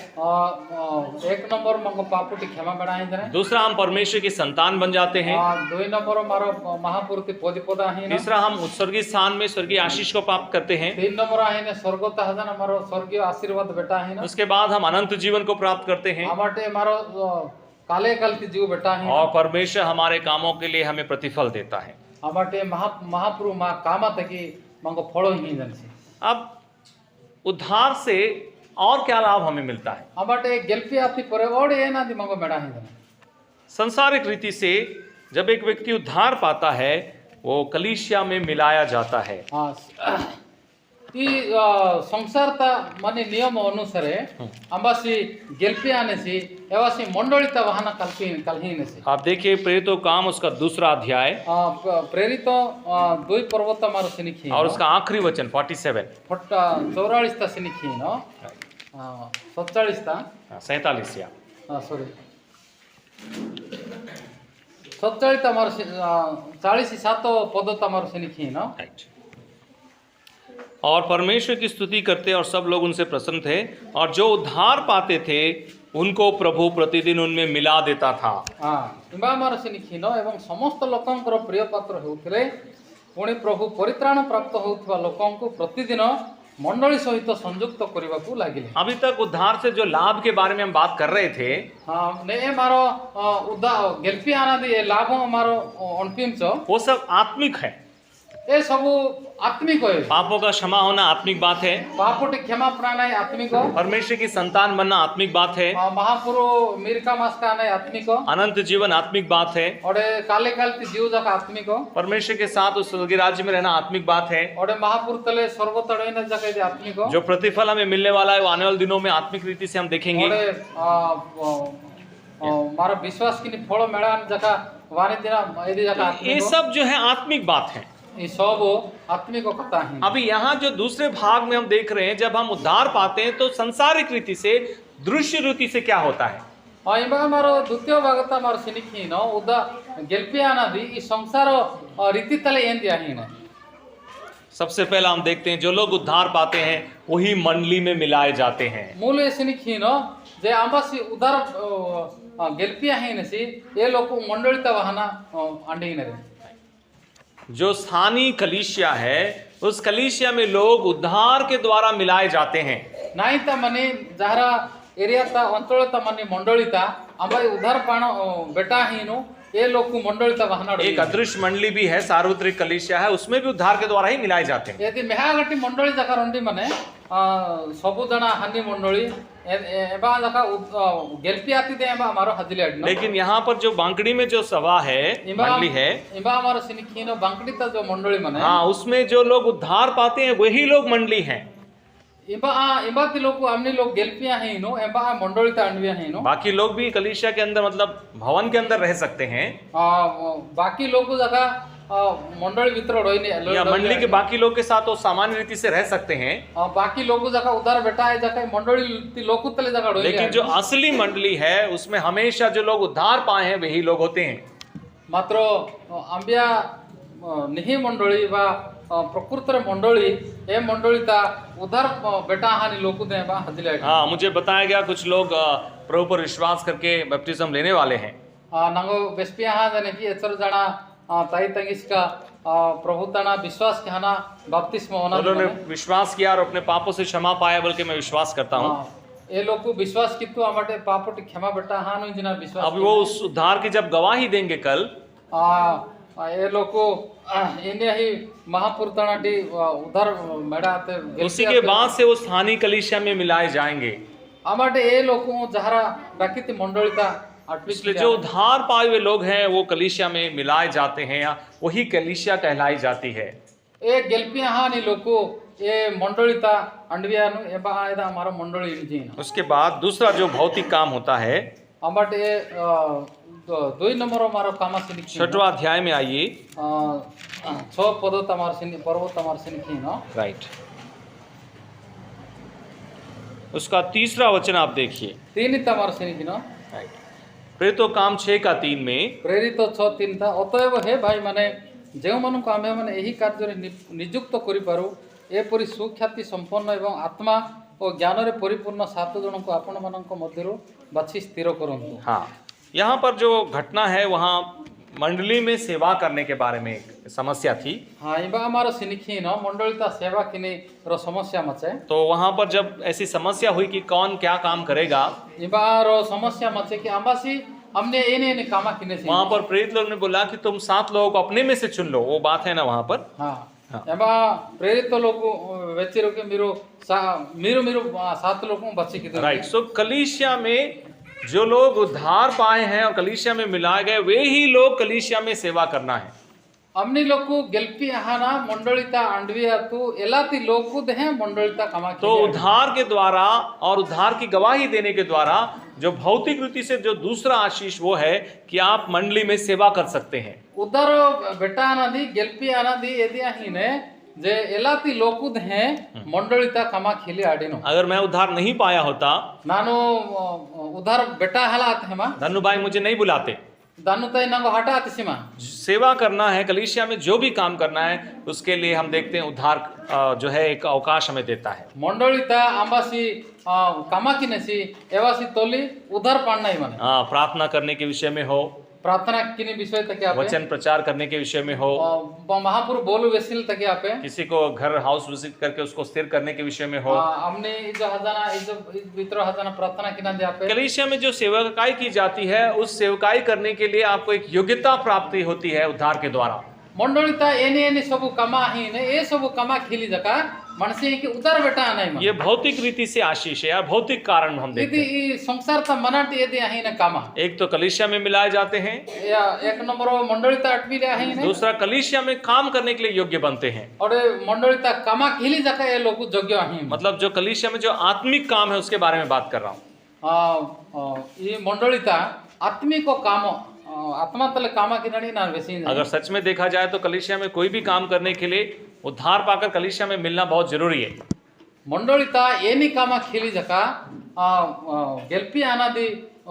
एक नंबर मंगो पापों की क्षमा बढ़ाए जरा। दूसरा हम परमेश्वर की संतान बन जाते हैं। 2 नंबर मारो महापुरुष पद है। तीसरा हम उत्सर्गीय स्थान में स्वर्गीय आशीष को प्राप्त करते हैं। 3 नंबर है स्वर्गता हजन हमारो स्वर्गीय आशीर्वाद बेटा है। उसके बाद हम अनंत जीवन को प्राप्त करते हैं। हमारे मारो काले काल की जीव बेटा है। और परमेश्वर हमारे कामों के लिए हमें प्रतिफल देता है। हमारे महाप्रभु माँ कामा तकी मंगो फलो ही जन से। अब उद्धार से और क्या लाभ हमें मिलता है? हमारे गेल्पी आती पर और ये ना दी मंगो बेटा है जन। संसारिक रीति से जब एक व्यक्ति उद्धार पाता है वो कलीसिया में मिलाया जाता है। संसारता माने नियम अनुसार अंबासी गेल्पी आने से एवासी मंडलिता वहाना कलहीने से। आप देखिए प्रेरितों काम उसका 2रा अध्याय प्रेरितों 2 पर्वत मारो सिनिखी और उसका आखिरी वचन 47 44 ता सिनिखी न 47 ता 47 या सॉरी 47 ता मारो 47 पद ता मारो सिनिखी न। और परमेश्वर की स्तुति करते और सब लोग उनसे प्रसन्न थे और जो उद्धार पाते थे उनको प्रभु प्रतिदिन उनमें मिला देता था। एवं समस्त लोकंकर प्रिय पात्र होते पुणी प्रभु परित्राण प्राप्त होउथवा लोकंको प्रतिदिन मंडली सहित संयुक्त करने को लगिले। अभी तक उद्धार से जो लाभ के बारे में हम बात कर रहे थे, हाँ ने मारो उदा गेल्पी आना दी लाभ मारो अंतिम चो वो सब आत्मिक है। ये सब आत्मिक है। पापों का क्षमा होना आत्मिक बात है। पापोटी क्षमा प्राणाय आत्मिक हो। परमेश्वर की संतान बनना आत्मिक बात है। महापुरो मीरका मास का आना आत्मिक हो। अनंत जीवन आत्मिक बात है। और काले कालती जीव जका आत्मिक हो। परमेश्वर के साथ उस स्वर्गीय राज्य में रहना आत्मिक बात है। और महापुर तले सर्वतड़े जका ये आत्मिक हो। जो प्रतिफल हमें मिलने वाला है वो आने वाले दिनों में आत्मिक रीति से हम देखेंगे। मारो विश्वास की फल मेड़ा जका वाने दिना यदि जका ये सब जो है आत्मिक बात है। ये सब आत्मिक कथा है। अभी यहाँ जो दूसरे भाग में हम देख रहे हैं, जब हम उद्धार पाते हैं तो संसारिक रीति से, दृश्य रीति से क्या होता है। मारो द्वितीय भाग मारो सिनिखी न उदा गेल्पी आना दी इस संसार रीति तले एन दिया ही न। सबसे पहला हम देखते हैं जो लोग उद्धार पाते हैं वही मंडली में मिलाए जाते हैं। मूल ये सिनिखी न जे आंबासी उदार गेल्पी ही न सी ये लोग मंडलिता वाहना अंडे ही न रे। जो स्थानीय कलीसिया है उस कलीसिया में लोग उद्धार के द्वारा मिलाए जाते हैं। नहीं ता मने जहरा एरिया ता अंचल ता मने मंडलिता आंबाई उद्धार पाण बेटा ही नो ये लोग को मंडलिता वाहना। एक अदृश्य मंडली भी है, सार्वत्रिक कलीसिया है, उसमें भी उद्धार के द्वारा ही मिलाए जाते हैं। यदि मेहागटी मंडली जका रंडी मने सबु जना हानि मंडली एबा जका गेल्पी आती दे एबा हमारो हजले। लेकिन यहाँ पर जो बांकड़ी में जो सभा है, मंडली है, एबा हमारो सिनिखीनो बांकड़ी ता जो मंडली मने, हाँ, उसमें जो लोग उद्धार पाते हैं वही लोग मंडली हैं। एबा ती लोग को हमने लोग गेल्पिया है नो एबा मंडली ता अंडविया है नो। बाकी लोग भी कलीसिया के अंदर मतलब भवन के अंदर रह सकते हैं। बाकी लोग को जगह मंडली भीतर रोइने या मंडली के बाकी लोग के साथ वो सामान्य रीति से रह सकते हैं। बाकी लोगों जगह उधर बैठा है जगह मंडली लोग तले जगह रोइने। लेकिन जो असली मंडली है उसमें हमेशा जो लोग उद्धार पाए हैं वही लोग होते हैं। मात्र अंबिया नहीं मंडली बा प्रकृत मंडली ए मंडली ता उधर बेटा हानि लोग दे बा हजले। हाँ, मुझे बताया गया कुछ लोग प्रभु पर विश्वास करके बपटिस्म लेने वाले हैं। नंगो बेस्पिया हा जने की एचर जाना ताई तंगिस का प्रभु तना विश्वास के हना बपतिस्मा होना। उन्होंने विश्वास किया और अपने पापों से क्षमा पाया, बल्कि मैं विश्वास करता हूँ। ये लोग को विश्वास कितु हमारे पापों की क्षमा बेटा हाँ नो जिना विश्वास। अब वो उस उद्धार की जब गवाही देंगे कल, ये लोग को इन्हें ही महापुर तनाटी उधर मेड़ा आते, उसी के बाद से वो स्थानीय कलीसिया में मिलाए जाएंगे। हमारे ये लोग को जहरा प्राकृतिक मंडली था इसलिए जो उद्धार पाए हुए लोग हैं वो कलीसिया में मिलाए जाते हैं या वही कलीसिया कहलाई जाती है। ए गेल्पिया हाँ नहीं लोग को ये मंडली था अंडविया नु ए बा आयदा हमारा मंडली जी। उसके बाद दूसरा जो भौतिक काम होता है, हमारे ये 2 नंबर हमारा काम से 6वां अध्याय में आइए। 6 पद तमार से पर्वत तमार से लिखी ना, राइट। उसका 3रा वचन आप देखिए। 3 तमार से लिखी ना, राइट। प्रेरितों काम 6:3 में, प्रेरित 6:3 था। अतएव हे भाई माने जो मन को आमे माने यही कार्य नियुक्त करि पारू एपरि सुख्याति संपन्न एवं आत्मा और ज्ञान रे परिपूर्ण 7 जन को आपण मानक मध्यरु बाछि स्थिर करंतु। हाँ, यहाँ पर जो घटना है वहाँ मंडली में सेवा करने के बारे में एक समस्या थी। हाँ, इबा हमारा सिनिखी न मंडलिता सेवा किने रो समस्या मचे। तो वहाँ पर जब ऐसी समस्या हुई कि कौन क्या काम करेगा, इबा रो समस्या मचे कि आंबासी हमने इने कामा किने से। वहाँ पर प्रेरित लोग ने बोला कि तुम 7 लोगों को अपने में से चुन लो। वो बात है ना वहाँ पर। हाँ, एबा प्रेरित लोग वेचिरो के मेरो 7 लोगों बच्चे की। राइट। सो कलीसिया में जो लोग उद्धार पाए हैं और कलीसिया में मिलाए गए वे ही लोग कलीसिया में सेवा करना है। हमने लोग को गेल्पी आहाना मंडलिता अंडविया तो एलाती लोग को देह मंडलिता कमा। तो उद्धार के द्वारा और उद्धार की गवाही देने के द्वारा जो भौतिक रीति से जो दूसरा आशीष वो है कि आप मंडली में सेवा कर सकते हैं। उधर बेटा आना दी गेल्पी आना दी यदि ही ने जे एलाती लोकुद हैं मंडलिता कमा खेली आडिनो। अगर मैं उद्धार नहीं पाया होता, नानो उधर बेटा हालात है मां धनु भाई मुझे नहीं बुलाते, दानुताई नंगो हटा सीमा। सेवा करना है कलीसिया में, जो भी काम करना है उसके लिए हम देखते हैं उद्धार जो है एक अवकाश हमें देता है। मंडलिता आंबासी कामा की नसी एवासी तोली उधर पढ़ना ही माने। प्रार्थना करने के विषय में हो, प्रार्थना किनी विषय तक आपे वचन प्रचार करने के विषय में हो, महापुरु बोलु वेसिल तक आपे किसी को घर हाउस विजिट करके उसको स्थिर करने के विषय में हो। हमने जो हजाना जो मित्र हजाना प्रार्थना किना दे आपे कलीसिया में जो सेवकाई की जाती है, उस सेवकाई करने के लिए आपको एक योग्यता प्राप्ति होती है उद्धार के द्वारा। मंडलिता एने सबु कमा ही ने ये सबु कमा खिली जका मनसे की उतार बेटा नहीं ये भौतिक रीति से आशीष है, या भौतिक कारण हम देखते हैं। यदि संसार ता मनाट यदि ही ने कमा एक तो कलीसिया में मिलाए जाते हैं, या एक नंबर मंडलिता अटवी ले ही ने दूसरा कलीसिया में काम करने के लिए योग्य बनते हैं। और मंडलिता कमा खिली जका ये लोग योग्य ही मतलब जो कलीसिया में जो आत्मिक काम है उसके बारे में बात कर रहा हूँ। ये मंडलिता आत्मिक को काम आत्मा तले कामा की नड़ी ना वैसी अगर सच में देखा जाए तो कलीसिया में कोई भी काम करने के लिए उद्धार पाकर कलीसिया में मिलना बहुत जरूरी है। मंडलिता एनी कामा खिली जका गेल्पी आना दी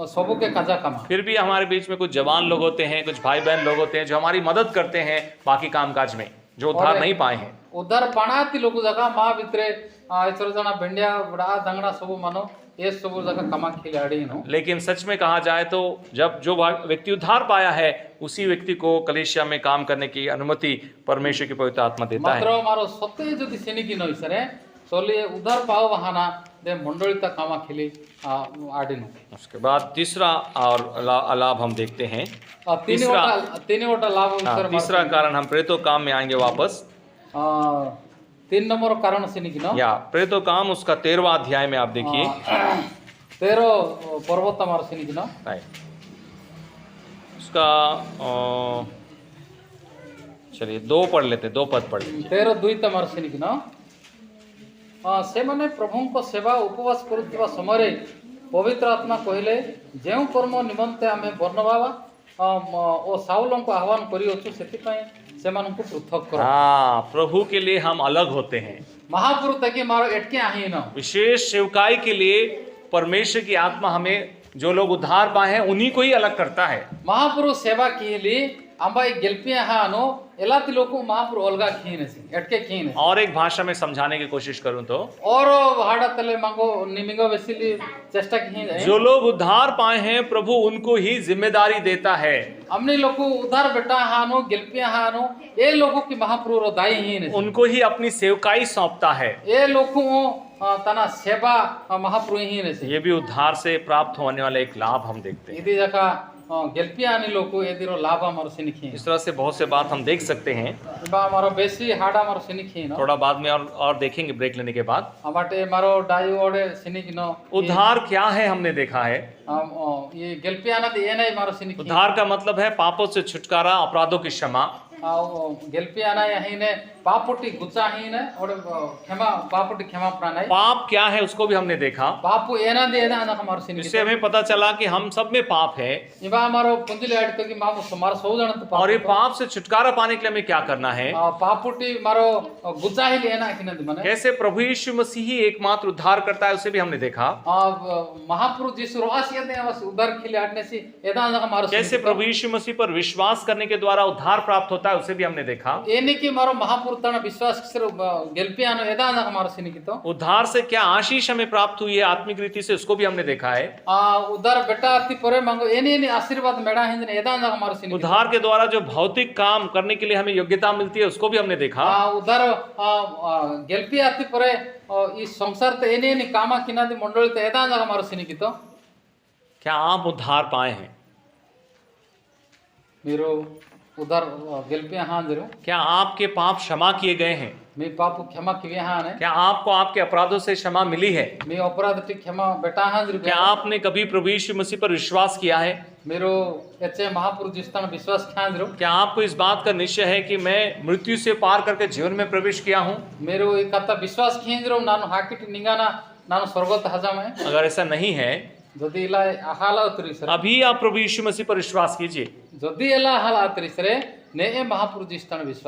सबू के काजा कामा। फिर भी हमारे बीच में कुछ जवान लोग होते हैं, कुछ भाई बहन लोग होते हैं जो हमारी मदद करते हैं बाकी कामकाज में, जो उद्धार नहीं पाए हैं। उद्धार पाणाती लोग जगह माँ भितरे इतर जना बेंडिया बड़ा दंगड़ा सबू मानो ये सब जगह कमा खिलाड़ी नो। लेकिन सच में कहा जाए तो जब जो व्यक्ति उद्धार पाया है उसी व्यक्ति को कलीसिया में काम करने की अनुमति परमेश्वर की पवित्र आत्मा देता है। मात्र मारो सत्य यदि सेनिकी नई सरे सोले उद्धार पाओ बहाना दे मंडलिता कामा खिली आडिनो। उसके बाद तीसरा और लाभ हम देखते हैं। तीन वोटा लाभ तीसरा कारण हम प्रेतो काम में आएंगे वापस। 3 नंबर कारण से निकलो या प्रेतो काम उसका 13वां अध्याय में आप देखिए 13 पर्वत हमारे से निकलो उसका चलिए 2 पढ़ लेते, 2 पद पढ़ लेते। 13:2 तमार से निकलो से माने प्रभु को सेवा उपवास करुवा समय पवित्र आत्मा कहले जेउ कर्म निमंते आमे बर्णबावा ओ साउल को आह्वान करियो सेति से पृथक करो। प्रभु के लिए हम अलग होते हैं। महापुरुष तक मारो एटके आही न विशेष सेवकाई के लिए परमेश्वर की आत्मा हमें जो लोग उद्धार पाए हैं उन्हीं को ही अलग करता है। महापुरुष सेवा के लिए अंबाई गेल्पिया हानो एलाती लोगों महापुरुष ओल्गा खीने से एटके खीने। और एक भाषा में समझाने की कोशिश करूं तो और हाड़ा तले मांगो निमिंगो वैसिली चेष्टा की जो लोग उद्धार पाए हैं प्रभु उनको ही जिम्मेदारी देता है। हमने लोगों उद्धार बेटा हानो गेल्पिया हानो ये लोगों की महापुरुष दाई ही उनको ही अपनी सेवकाई सौंपता है। ये लोगों तना सेवा महापुरुष ही ये भी उद्धार से प्राप्त होने वाला एक लाभ हम देखते हैं। यदि जगह गेल्पिया आने लोगों यदि रो लाभ हमारे से निखी इस तरह से बहुत से बात हम देख सकते हैं। हमारा बेसी हाड़ा हमारे से निखी ना थोड़ा बाद में और देखेंगे ब्रेक लेने के बाद। हमारे मारो डायू ओडे से निखी ना उद्धार क्या है हमने देखा है। ये गेल्पिया ना ये नहीं मारो से निखी। उद्धार का मतलब है पापों से छुटकारा, अपराधों की क्षमा। गेल्पिया ना यही ने पापुटी गुच्चा ही ने और क्षमा पापुटी क्षमा प्राणाय। पाप क्या है उसको भी हमने देखा। पापु एना दे ना हमारे से इससे हमें पता चला कि हम सब में पाप है। इबा हमारो पुंजले ऐड तो कि मामो हमारा सौ जन तो और ये पाप से छुटकारा पाने के लिए हमें क्या करना है। पापुटी मारो गुच्चा ही लेना कि नहीं मने कैसे प्रभु यीशु मसीह ही एकमात्र उद्धार करता है उसे भी हमने देखा। महापुरुष यीशु रोस यदि बस उद्धार के लिए आने से एदा हमारो कैसे प्रभु यीशु मसीह पर विश्वास करने के द्वारा उद्धार प्राप्त होता है उसे भी हमने देखा। एने की मारो महापुरुष तना विश्वास से गेल्पियानो एदा हमारो से निकी तो उद्धार से क्या आशीष हमें प्राप्त हुई है आत्मिक रीति से उसको भी हमने देखा है। उद्धार बेटा अति परे मांगो एने आशीर्वाद मेड़ा हिंदने एदा हमारो से निकी। उद्धार के द्वारा जो भौतिक काम करने के लिए हमें योग्यता मिलती है उसको भी हमने देखा। उद्धार गेल्पिया अति परे इस संसार तो एने कामा किनादी मंडली तो एदा हमारो से निकी तो क्या आप उद्धार पाए हैं। मेरो उधर गेल्पिया हाँ जरूर क्या आपके पाप क्षमा किए गए हैं। मैं पाप क्षमा किए हाँ ने क्या आपको आपके अपराधों से क्षमा मिली है। मैं अपराध की क्षमा बेटा हाँ जरूर। क्या आपने कभी प्रभु यीशु मसीह पर विश्वास किया है। मेरो अच्छे महापुरुष जिस्तान विश्वास हाँ जरूर। क्या आपको इस बात का निश्चय है कि मैं मृत्यु से पार करके जीवन में प्रवेश किया हूँ। मेरो एक कथा विश्वास किए जरूर नानु हाकिट निगाना नानु स्वर्गत हजाम है। अगर ऐसा नहीं है जदि इला हाल उतरी सर अभी आप प्रभु यीशु मसीह पर विश्वास कीजिए। जदि इला हाल उतरी सर ने महापुरुष जिस्तान विश्वास